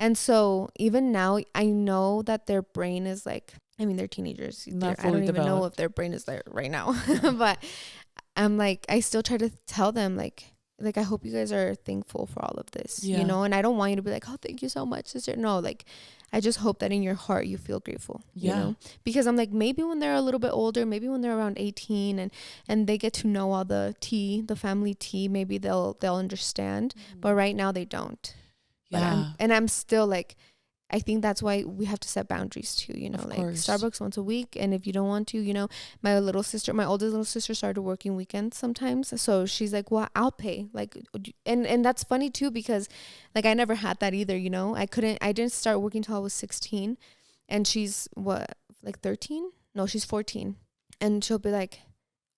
And so even now, I know that their brain is like, I mean, they're teenagers. I don't even know if their brain is there right now. But I'm like, I still try to tell them, like, I hope you guys are thankful for all of this, you know? And I don't want you to be like, oh, thank you so much, sister. No, like, I just hope that in your heart you feel grateful, Yeah. you know, because I'm like, maybe when they're a little bit older, maybe when they're around 18 and they get to know all the family tea, maybe they'll understand. But right now they don't. Yeah. But I'm still like, I think that's why we have to set boundaries too, you know, Of like course. Starbucks once a week. And if you don't want to, you know, my oldest little sister started working weekends sometimes. So she's like, well, I'll pay. Like, and that's funny too, because like I never had that either, you know, I didn't start working till I was 16, and she's what, like 13? No, she's 14. And she'll be like,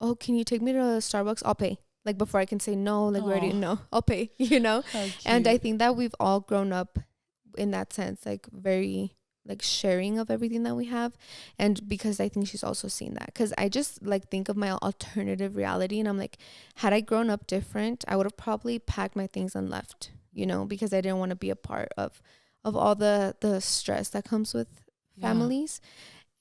oh, can you take me to Starbucks? I'll pay. Like before I can say no, like we already know, I'll pay, you know? And I think that we've all grown up in that sense, like very like sharing of everything that we have. And because I think she's also seen that, because I just like think of my alternative reality, and I'm like, had I grown up different, I would have probably packed my things and left, you know, because I didn't want to be a part of all the stress that comes with families.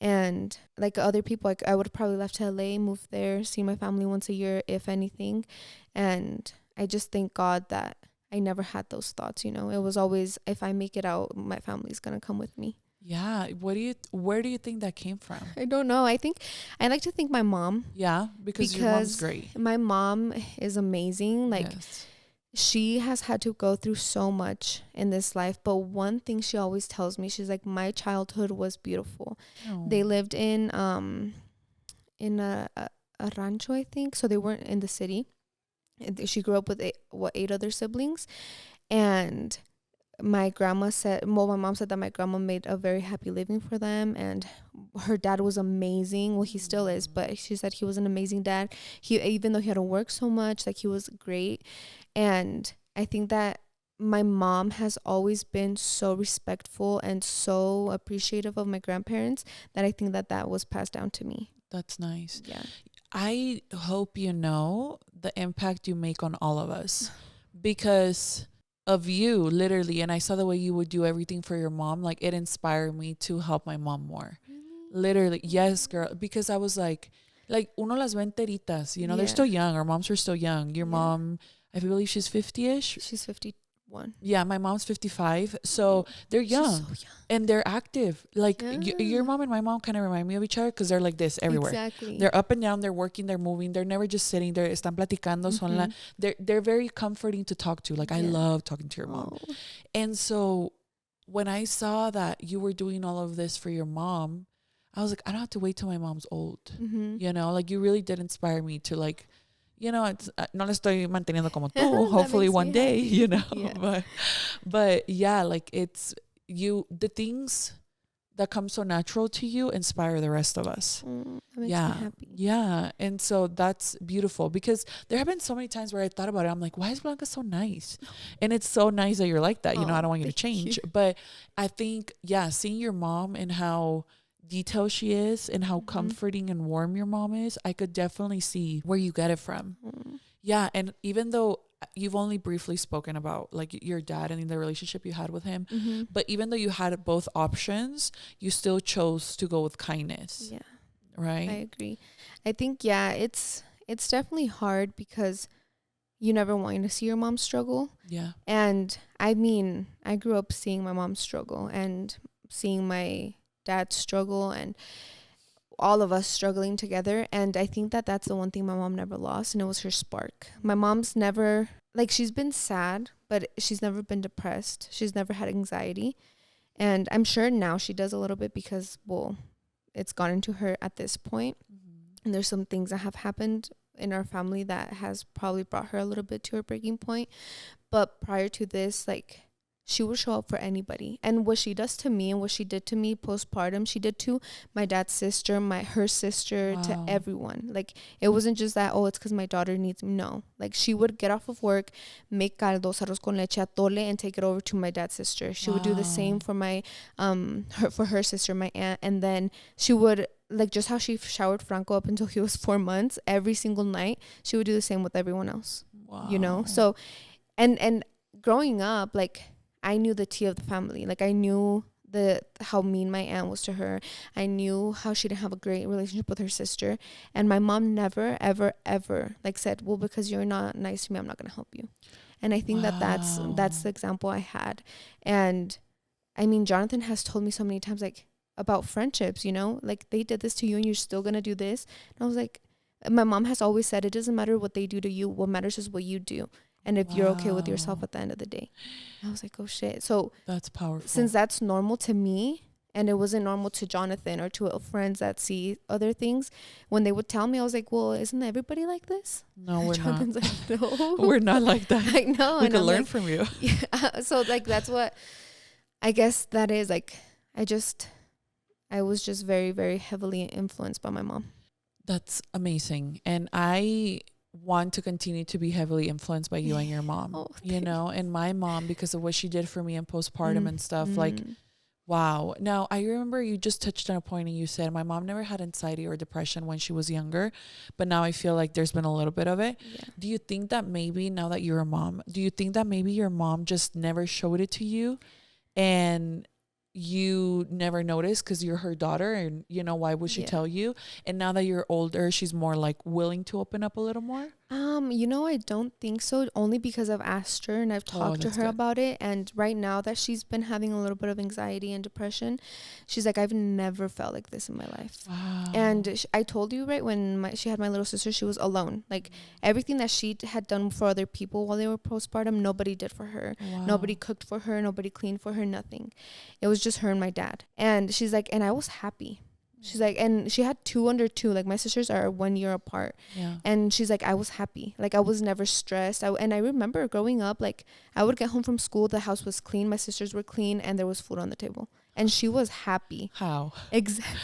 And like other people, like I would have probably left to LA, moved there, see my family once a year, if anything. And I just thank God that I never had those thoughts, you know. It was always, if I make it out, my family's gonna come with me. Yeah. Where do you think that came from? I don't know. I like to think my mom. Yeah, because your mom's great. My mom is amazing. Like Yes. she has had to go through so much in this life, but one thing she always tells me, she's like, my childhood was beautiful. Oh. They lived in a rancho, I think, so they weren't in the city. She grew up with 8 other siblings, and my mom said that my grandma made a very happy living for them, and her dad was amazing. Well, he still is, but she said he was an amazing dad. Even though he had to work so much, like he was great. And I think that my mom has always been so respectful and so appreciative of my grandparents, that I think that was passed down to me. That's nice. Yeah. I hope you know the impact you make on all of us because of you, literally. And I saw the way you would do everything for your mom. Like, it inspired me to help my mom more. Really? Literally. Yes, girl. Because I was like uno las ve enteritas, you know, they're still young. Our moms are still young. Your mom, I believe she's 50-ish. She's 51. Yeah, my mom's 55. So they're young, so young. And they're active. Like your mom and my mom kind of remind me of each other because they're like this everywhere. Exactly. They're up and down. They're working. They're moving. They're never just sitting there. Están platicando. They're very comforting to talk to. Like I love talking to your mom. And so when I saw that you were doing all of this for your mom, I was like, I don't have to wait till my mom's old. You know, like you really did inspire me to like, you know, it's no le estoy manteniendo como tú. Hopefully one day, you know. Yeah. But yeah, like it's the things that come so natural to you inspire the rest of us. That makes me happy. Yeah. And so that's beautiful because there have been so many times where I thought about it. I'm like, why is Blanca so nice? And it's so nice that you're like that. You know, I don't want you to change. But I think, seeing your mom and how detailed she is and how comforting and warm your mom is, I could definitely see where you get it from. Yeah. And even though you've only briefly spoken about like your dad and the relationship you had with him, but even though you had both options, you still chose to go with kindness. Yeah. Right. I agree. I think, it's definitely hard because you never want to see your mom struggle. Yeah. And I mean, I grew up seeing my mom struggle and seeing my dad struggle and all of us struggling together. And I think that that's the one thing my mom never lost, and it was her spark. My mom's never, like, she's been sad, but she's never been depressed. She's never had anxiety. And I'm sure now she does a little bit because, well, it's gotten to her at this point. And there's some things that have happened in our family that has probably brought her a little bit to her breaking point. But prior to this, like, she would show up for anybody. And what she does to me and what she did to me postpartum, she did to my dad's sister, her sister, to everyone. Like, it wasn't just that, it's because my daughter needs me. No. Like, she would get off of work, make caldos, arroz con leche, atole, and take it over to my dad's sister. She would do the same for her sister, my aunt. And then she would, like, just how she showered Franco up until he was 4 months, every single night, she would do the same with everyone else. You know? So, and growing up, like, I knew the tea of the family. Like, I knew how mean my aunt was to her. I knew how she didn't have a great relationship with her sister. And my mom never, ever, ever, like, said, well, because you're not nice to me, I'm not going to help you. And I think that's the example I had. And I mean, Jonathan has told me so many times, like, about friendships, you know, like, they did this to you and you're still gonna do this. And I was like, my mom has always said, it doesn't matter what they do to you. What matters is what you do. And if you're okay with yourself at the end of the day. I was like, oh shit. So that's powerful. Since that's normal to me, and it wasn't normal to Jonathan or to friends that see other things, when they would tell me, I was like, well, isn't everybody like this? No, we're Jonathan's not. like, no. We're not like that. I know. We can learn from you. Yeah. So like, that's what I guess that is like, I was just very, very heavily influenced by my mom. That's amazing. And I want to continue to be heavily influenced by you and your mom, you know, and my mom, because of what she did for me in postpartum and stuff. Like, wow. Now, I remember you just touched on a point and you said my mom never had anxiety or depression when she was younger, but now I feel like there's been a little bit of it. Yeah. Do you think that maybe now that you're a mom, do you think that maybe your mom just never showed it to you and you never noticed because you're her daughter and, you know, why would she tell you? And now that you're older, she's more like willing to open up a little more? You know, I don't think so, only because I've asked her and I've talked to her about it. And right now that she's been having a little bit of anxiety and depression, she's like, I've never felt like this in my life. Wow. And I told you, right, when she had my little sister, she was alone. Like everything that she had done for other people while they were postpartum, nobody did for her. Wow. Nobody cooked for her. Nobody cleaned for her. Nothing. It was just her and my dad. And she's like, and I was happy. She's like, and she had 2 under 2. Like my sisters are 1 year apart. Yeah. And she's like, I was happy. Like I was never stressed. And I remember growing up, like I would get home from school, the house was clean, my sisters were clean, and there was food on the table. And she was happy. How?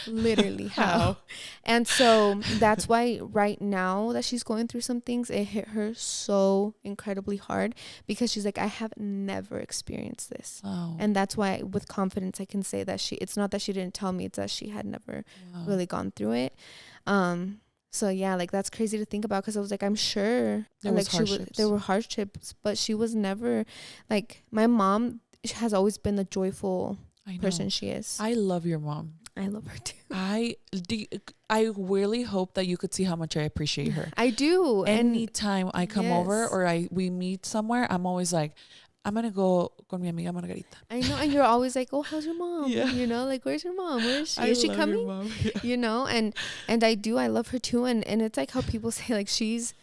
Literally how. And so that's why right now that she's going through some things, it hit her so incredibly hard because she's like, I have never experienced this. Wow. And that's why with confidence I can say that it's not that she didn't tell me, it's that she had never really gone through it. So yeah, like that's crazy to think about because I was like, I'm sure there were hardships, but she was never like, my mom has always been the joyful person she is. I love your mom. I love her too. I really hope that you could see how much I appreciate her. I do. Anytime I come over or we meet somewhere, I'm always like, I'm gonna go con mi amiga Margarita. I know, and you're always like, oh, how's your mom? Yeah. You know, like, where's your mom? Where is she? Is she coming? Yeah. You know, and I love her too, and it's like how people say like she's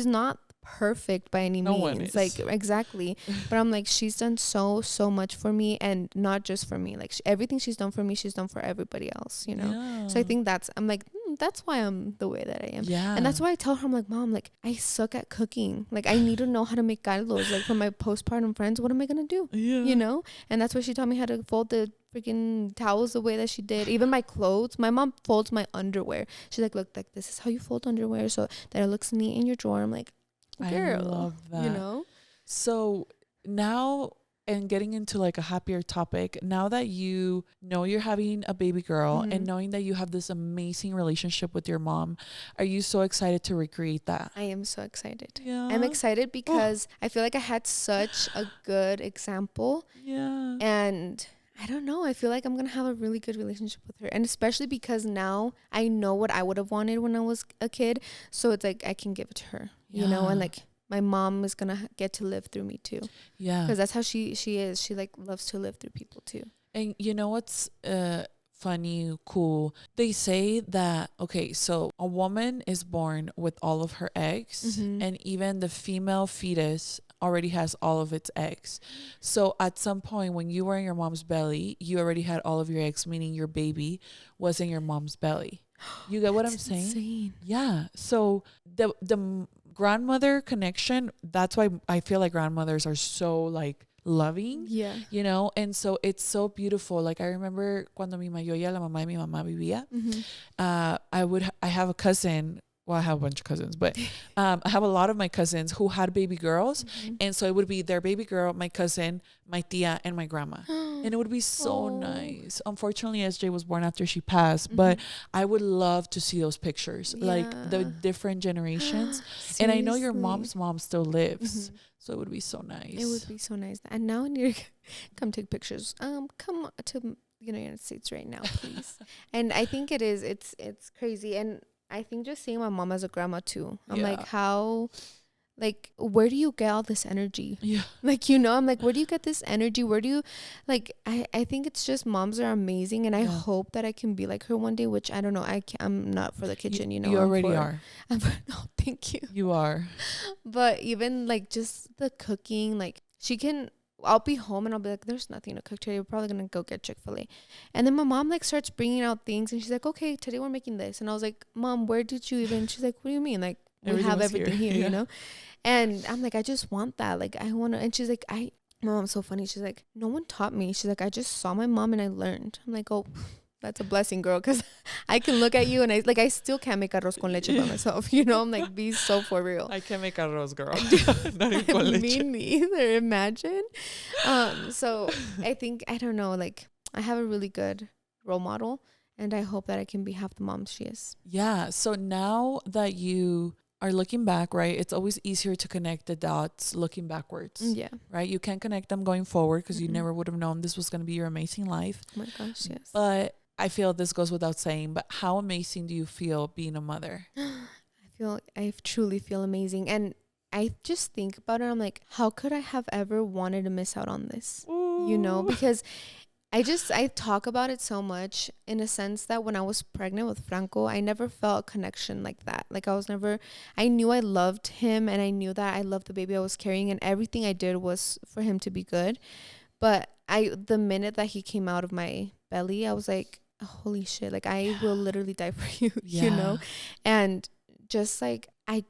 not perfect by any means, like exactly, but I'm like, she's done so much for me, and not just for me, like everything she's done for me, she's done for everybody else, you know. Yeah. So I think I'm like, that's why I'm the way that I am. Yeah. And that's why I tell her, I'm like, Mom, like I suck at cooking, like I need to know how to make caldos, like for my postpartum friends, what am I gonna do? Yeah. You know. And that's why she taught me how to fold the freaking towels the way that she did. Even my clothes, my mom folds my underwear. She's like, look, like this is how you fold underwear so that it looks neat in your drawer. I'm like, girl, I love that. You know. So now, and getting into like a happier topic, now that you know you're having a baby girl and knowing that you have this amazing relationship with your mom, are you so excited to recreate that? I am so excited. Yeah. I'm excited because I feel like I had such a good example. Yeah. And I don't know, I feel like I'm going to have a really good relationship with her. And especially because now I know what I would have wanted when I was a kid. So it's like I can give it to her, you know, and like my mom is going to get to live through me too. Yeah. Because that's how she is. She like loves to live through people too. And you know what's funny, cool? They say that, okay, so a woman is born with all of her eggs, and even the female fetus already has all of its eggs. So at some point when you were in your mom's belly, you already had all of your eggs, meaning your baby was in your mom's belly. You get what I'm saying? Insane. Yeah. So the grandmother connection, that's why I feel like grandmothers are so like loving. Yeah. You know, and so it's so beautiful. Like I remember cuando mi mayoya, la mamá de mi mamá vivía, I have a cousin. Well, I have a bunch of cousins, but I have a lot of my cousins who had baby girls. And so it would be their baby girl, my cousin, my tia, and my grandma. And it would be so nice. Unfortunately, SJ was born after she passed, but I would love to see those pictures, like the different generations. And I know your mom's mom still lives. So it would be so nice. It would be so nice. And now I need to come take pictures. Come to the United States right now, please. And I think it's crazy. And I think just seeing my mom as a grandma too. I'm like, how like, where do you get all this energy? Yeah. Like, you know, I'm like, where do you get this energy? Where do you, like, I think it's just moms are amazing. And I hope that I can be like her one day, which I don't know. I'm not for the kitchen, you know. You already are. No, thank you. You are. But even like just the cooking, like I'll be home and I'll be like, there's nothing to cook today. We're probably going to go get Chick-fil-A. And then my mom like starts bringing out things and she's like, okay, today we're making this. And I was like, Mom, where did you even, she's like, what do you mean? Like, we have everything here, you know? And I'm like, I just want that. Like, I want to. And she's like, my mom's so funny. She's like, no one taught me. She's like, I just saw my mom and I learned. I'm like, oh, that's a blessing, girl. Because I can look at you and I still can't make arroz con leche by myself. You know, I'm like, be so for real. I can't make arroz, girl. Not even con leche. Me neither. Imagine. So I think, I don't know, like, I have a really good role model. And I hope that I can be half the mom she is. Yeah. So now that you are looking back, right, it's always easier to connect the dots looking backwards. Yeah. Right? You can't connect them going forward because you never would have known this was going to be your amazing life. Oh my gosh, yes. But I feel this goes without saying, but how amazing do you feel being a mother? I truly feel amazing. And I just think about it. I'm like, how could I have ever wanted to miss out on this? Ooh. You know, because I talk about it so much in a sense that when I was pregnant with Franco, I never felt a connection like that. Like I knew I loved him and I knew that I loved the baby I was carrying and everything I did was for him to be good. But the minute that he came out of my belly, I was like, holy shit, like I will literally die for you, you know? And just like, I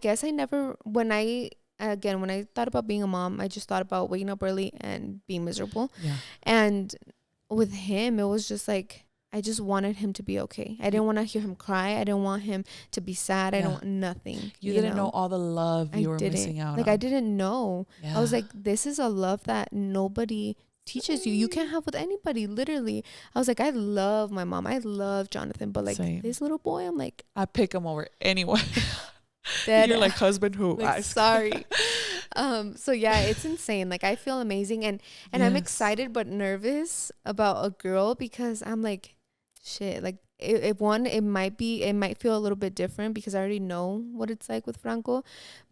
guess I never, when I thought about being a mom, I just thought about waking up early and being miserable. Yeah. And with him, it was just like, I just wanted him to be okay. I didn't want to hear him cry. I didn't want him to be sad. I don't want nothing. You didn't know all the love you were missing out on. Like, I didn't know. Yeah. I was like, this is a love that nobody teaches you. You can't have with anybody, literally. I was like, I love my mom. I love Jonathan. But like, this little boy, I'm like, I pick him over anyone. Dead. You're like husband who? Like, sorry. So yeah, it's insane. Like, I feel amazing and I'm excited but nervous about a girl because I'm like, shit. Like, it might feel a little bit different because I already know what it's like with Franco,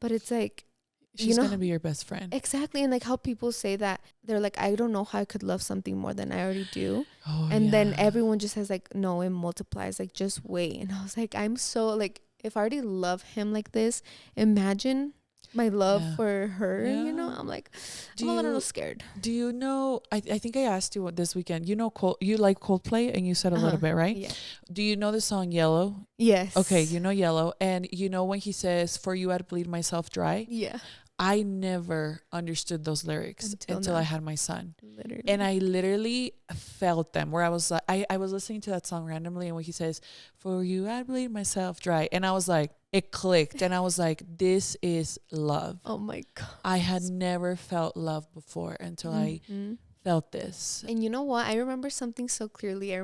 but it's like, she's gonna be your best friend. Exactly. And like how people say that they're like, I don't know how I could love something more than I already do. And then everyone just has like, no, it multiplies. Like, just wait. And I was like, I'm so like, if I already love him like this, imagine my love for her, you know? I'm like, I'm a little scared. Do you know, I think I asked you this weekend, you know, you like Coldplay and you said a little bit, right? Yeah. Do you know the song Yellow? Yes. Okay, you know Yellow. And you know when he says, for you I'd bleed myself dry? Yeah. I never understood those lyrics until I had my son. Literally. And I literally felt them where I was like, I was listening to that song randomly and when he says, for you, I bleed myself dry. And I was like, it clicked. And I was like, this is love. Oh my God. I had never felt love before until I felt this. And you know what? I remember something so clearly. I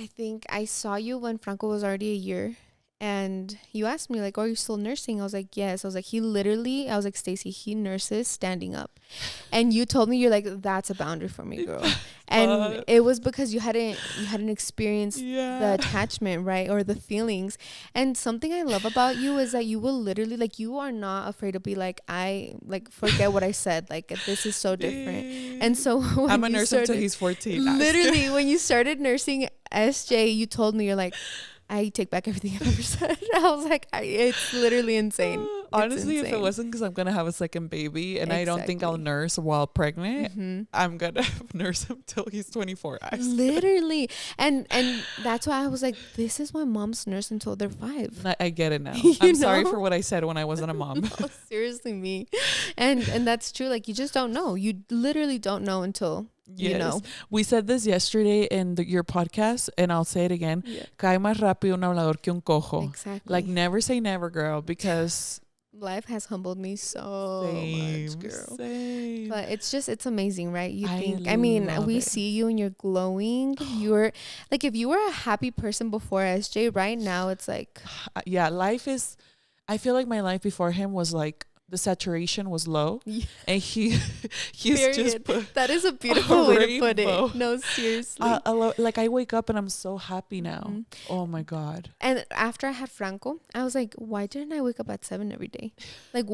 think I saw you when Franco was already a year. And you asked me, like, are you still nursing? I was like, yes. I was like, Stacey, he nurses standing up. And you told me, you're like, that's a boundary for me, girl. And it was because you hadn't experienced the attachment, right? Or the feelings. And something I love about you is that you will literally, like, you are not afraid to be like, forget what I said. Like, this is so different. And so I'm a nurse until he's 14. Literally, when you started nursing SJ, you told me, you're like, I take back everything I've ever said. I was like, it's literally insane. Honestly, if it wasn't because I'm going to have a second baby and I don't think I'll nurse while pregnant, I'm going to nurse him till he's 24. Literally. And that's why I was like, this is why moms nurse until they're 5. I get it now. I'm sorry for what I said when I wasn't a mom. No, seriously, me. And that's true. Like, you just don't know. You literally don't know until... Yes. You know, we said this yesterday in your podcast, and I'll say it again. Cae más rápido un hablador que un cojo. Exactly. Like, never say never, girl, because life has humbled me so much, girl. Same. But it's amazing, right? We see you and you're glowing. You're like, if you were a happy person before SJ, right now it's like, life is. I feel like my life before him was like the saturation was low, Yeah. and he's just put that is a beautiful way to put rainbow. it. No, seriously. Like I wake up and I'm so happy now. Mhm. Oh my God. And after I had Franco, I was like, why didn't I wake up at 7 every day? Like,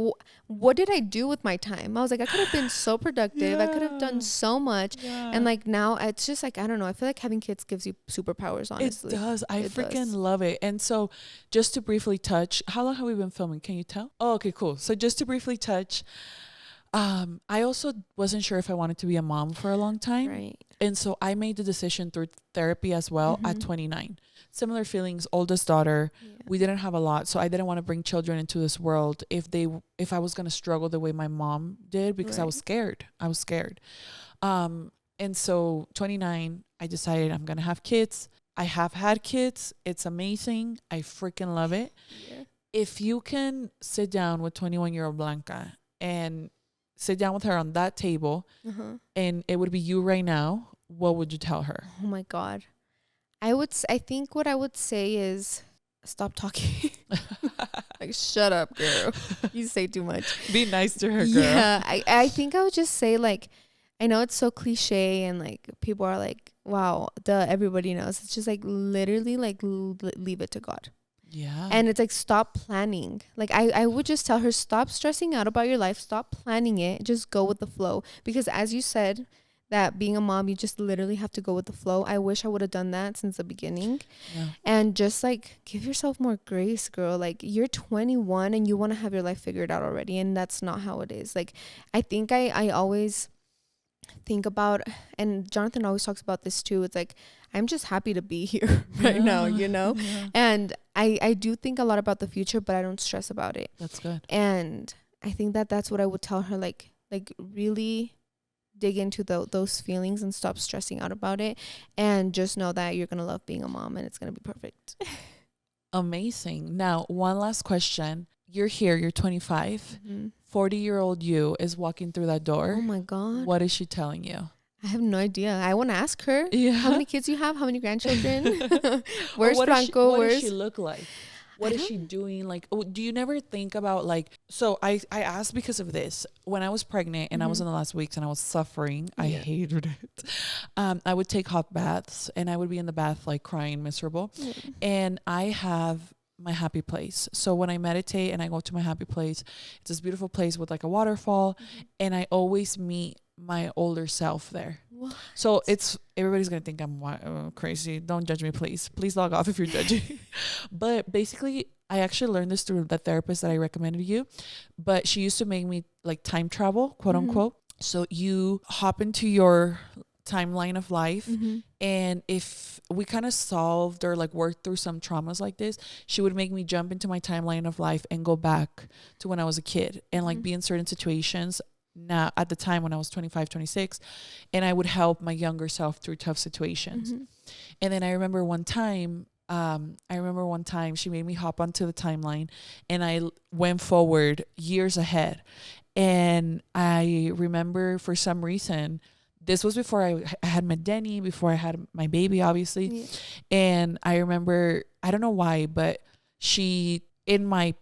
what did I do with my time? I was like, I could have been so productive. I could have done so much. Yeah. And like now it's just like, I don't know. I feel like having kids gives you superpowers, honestly. It does. I It freaking does. love it. And so just to briefly touch, how long have we been filming? Can you tell? Oh, okay, cool. So just to briefly touch, I also wasn't sure if I wanted to be a mom for a long time. Right. And so I made the decision through therapy as well at 29. Similar feelings, oldest daughter. Yeah. We didn't have a lot, so I didn't want to bring children into this world if I was going to struggle the way my mom did, because I was scared. And so 29, I decided I'm going to have kids. I have had kids. It's amazing. I freaking love it. Yeah. If you can sit down with 21-year-old Blanca and sit down with her on that table, and it would be you right now, what would you tell her? Oh my God. I think what I would say is stop talking. Like, shut up, girl. You say too much. Be nice to her, girl. Yeah. I think I would just say, like, I know it's so cliche and like people are like, wow, everybody knows. It's just like literally like leave it to God. Yeah. And it's like, stop planning. Like I would just tell her, stop stressing out about your life. Stop planning it. Just go with the flow. Because as you said, that being a mom, you just literally have to go with the flow. I wish I would have done that since the beginning. Yeah. And just like give yourself more grace, girl. Like you're 21 and you want to have your life figured out already. And that's not how it is. Like I think I always think about, and Jonathan always talks about this too, it's like I'm just happy to be here right now, you know. And I do think a lot about the future, but I don't stress about it. That's good. And I think that's what I would tell her, like really dig into those feelings and stop stressing out about it, and just know that you're gonna love being a mom and it's gonna be perfect. Amazing. Now, one last question. You're here, you're 25. 40-year-old you is walking through that door. Oh my God. What is she telling you? I have no idea. I want to ask her. Yeah. How many kids you have? How many grandchildren? Where's what Franco? What does she look like? What is she doing? Like, do you never think about like, so I asked because of this. When I was pregnant and I was in the last weeks and I was suffering, I hated it. I would take hot baths and I would be in the bath like crying miserable. And I have my happy place. So when I meditate and I go to my happy place, it's this beautiful place with like a waterfall, and I always meet my older self there. What? So everybody's gonna think I'm crazy. Don't judge me, please. Please log off if you're judging. But basically, I actually learned this through the therapist that I recommended you. But she used to make me like time travel, quote unquote. So you hop into your timeline of life, and if we kind of solved or like worked through some traumas like this, she would make me jump into my timeline of life and go back to when I was a kid and like be in certain situations now at the time when I was 25, 26, and I would help my younger self through tough situations. And then I remember one time she made me hop onto the timeline, and I went forward years ahead. And I remember for some reason, this was before I had met Denny, before I had my baby, obviously. Yeah. And I remember, I don't know why, but she, in my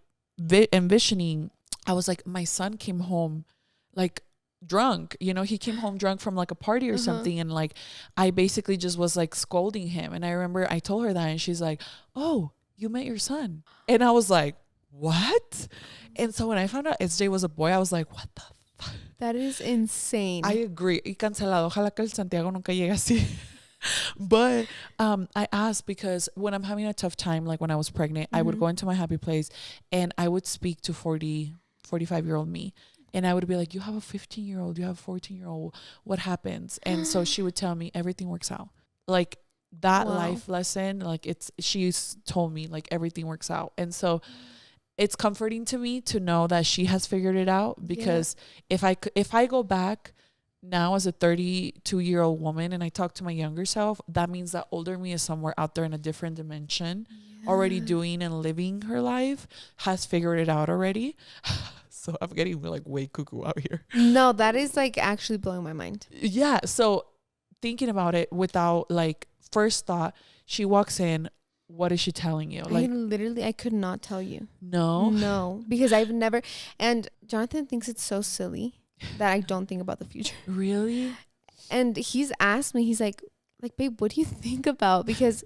envisioning, I was like, my son came home like drunk, you know, he came home drunk from like a party or something. And like, I basically just was like scolding him. And I remember I told her that, and she's like, oh, you met your son. And I was like, what? And so when I found out SJ was a boy, I was like, what the fuck? That is insane. I agree. Y cancelado. Ojalá que el Santiago nunca llegue así. But I asked because when I'm having a tough time, like when I was pregnant, I would go into my happy place and I would speak to 45-year-old me. And I would be like, you have a 15-year-old, you have a 14-year-old. What happens? And so she would tell me everything works out. Like that life lesson, like she's told me like everything works out. And so it's comforting to me to know that she has figured it out, because if I go back now as a 32-year-old woman and I talk to my younger self, that means that older me is somewhere out there in a different dimension, already doing and living her life, has figured it out already. So I'm getting like way cuckoo out here. No, that is like actually blowing my mind. Yeah. So thinking about it without like first thought, she walks in, what is she telling you? Like, I could not tell you. No, because I've never, and Jonathan thinks it's so silly that I don't think about the future. Really? And he's asked me, he's like, babe, what do you think about? Because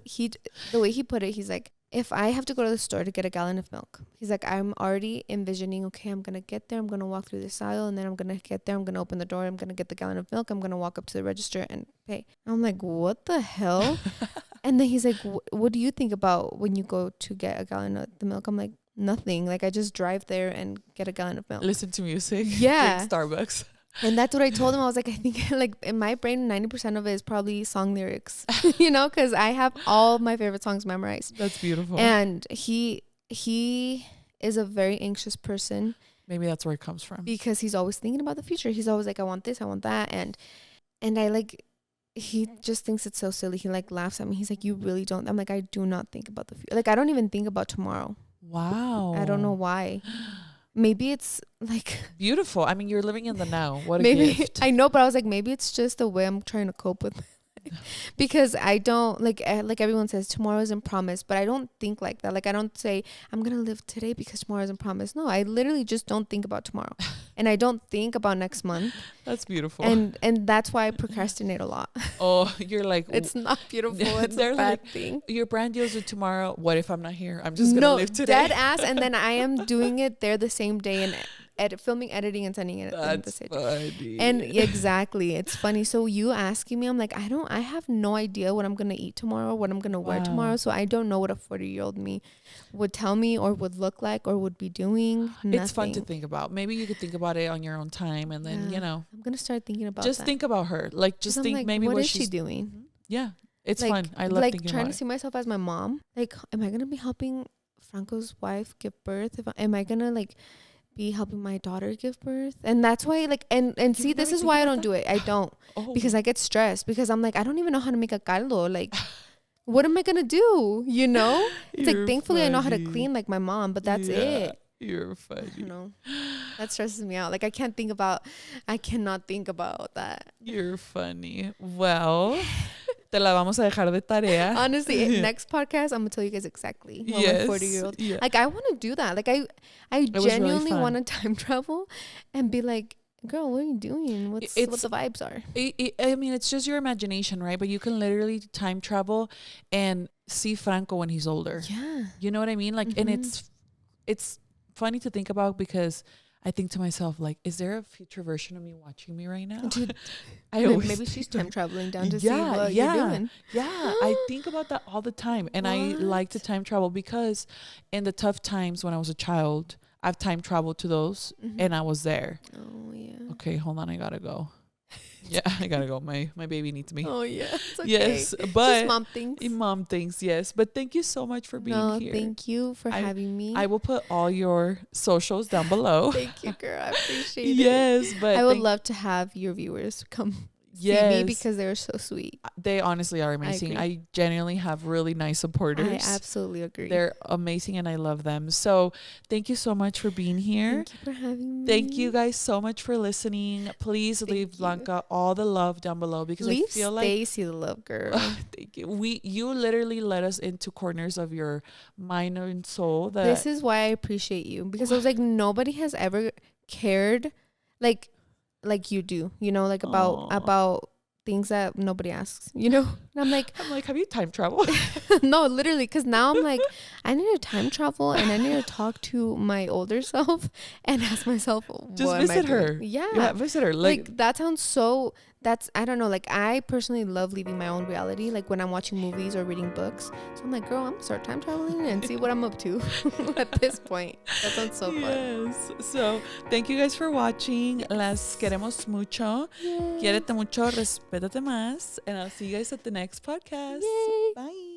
the way he put it, he's like, if I have to go to the store to get a gallon of milk, he's like, I'm already envisioning, okay, I'm going to get there. I'm going to walk through this aisle, and then I'm going to get there. I'm going to open the door. I'm going to get the gallon of milk. I'm going to walk up to the register and pay. I'm like, what the hell? And then he's like, what do you think about when you go to get a gallon of the milk? I'm like, nothing. Like, I just drive there and get a gallon of milk. Listen to music. Yeah. Drink Starbucks. And that's what I told him. I was like, I think like in my brain, 90% of it is probably song lyrics, you know, because I have all my favorite songs memorized. That's beautiful. And he is a very anxious person. Maybe that's where it comes from. Because he's always thinking about the future. He's always like, I want this, I want that. And I like, he just thinks it's so silly. He like laughs at me. He's like, you really don't. I'm like, I do not think about the future. Like, I don't even think about tomorrow. Wow. I don't know why. Maybe it's like beautiful. I mean, you're living in the now. What a maybe gift. I know, but I was like, maybe it's just the way I'm trying to cope with it. Because I don't like everyone says tomorrow isn't promised, but I don't think like that. Like, I don't say I'm gonna live today because tomorrow isn't promised. No, I literally just don't think about tomorrow, and I don't think about next month. That's beautiful. And that's why I procrastinate a lot. Oh, you're like, it's not beautiful. It's a bad thing. Your brand deals with tomorrow. What if I'm not here? I'm just gonna live today. Dead ass. And then I am doing it there the same day and filming, editing, and sending it. That's funny. And exactly, it's funny. So you asking me, I'm like, I have no idea what I'm gonna eat tomorrow, what I'm gonna wear tomorrow. So I don't know what a 40-year-old me would tell me or would look like or would be doing. Nothing. It's fun to think about. Maybe you could think about it on your own time, and then you know, I'm gonna start thinking about. Just think about her. Like, just think, like, maybe what is she's she doing? Yeah, it's like, fun. I love like thinking trying about to see myself as my mom. Like, am I gonna be helping Franco's wife give birth? Am I gonna like be helping my daughter give birth? And that's why, like, and see, this is why I don't do it. I don't because I get stressed, because I'm like, I don't even know how to make a caldo. Like, what am I gonna do? You know, it's like, thankfully I know how to clean like my mom, but that's it. You're funny. I don't know. That stresses me out. Like, I cannot think about that. You're funny. Well, te la vamos a dejar de tarea. Honestly, next podcast, I'm gonna tell you guys exactly. My 40-year-old. Yeah. Like, I want to do that. Like, I genuinely want to time travel and be like, girl, what are you doing? What the vibes are? I mean, it's just your imagination, right? But you can literally time travel and see Franco when he's older. Yeah. You know what I mean? Like, and it's funny to think about, because I think to myself, like, is there a future version of me watching me right now? Dude, maybe she's time traveling down to see what you're doing. Yeah, I think about that all the time. And I like to time travel because in the tough times when I was a child, I've time traveled to those and I was there. Oh, yeah. Okay, hold on. I gotta go. Yeah, I gotta go. My baby needs me. Oh, yeah. It's okay. Yes, but just mom things, yes. But thank you so much for being here. Thank you for having me. I will put all your socials down below. Thank you, girl. I appreciate it. Yes, but I would love to have your viewers come see me, because they're so sweet. They honestly are amazing. I genuinely have really nice supporters. I absolutely agree. They're amazing and I love them. So thank you so much for being here. Thank you for having me. Thank you guys so much for listening. Please leave Blanca all the love down below, because I feel like Stacy the love girl. Thank you. You literally let us into corners of your mind and soul. This is why I appreciate you, because I was like, nobody has ever cared like you do, you know, like about things that nobody asks, you know. And I'm like, have you time traveled? No, literally, because now I'm like, I need to time travel and I need to talk to my older self and ask myself, just visit her. Yeah, visit her. Like that sounds so. I don't know. Like, I personally love leaving my own reality. Like, when I'm watching movies or reading books, so I'm like, girl, I'm gonna start time traveling and see what I'm up to at this point. That sounds so fun. Yes. So thank you guys for watching. Las queremos mucho. Quiérete mucho, respétate más, and I'll see you guys at the next podcast. Yay. Bye.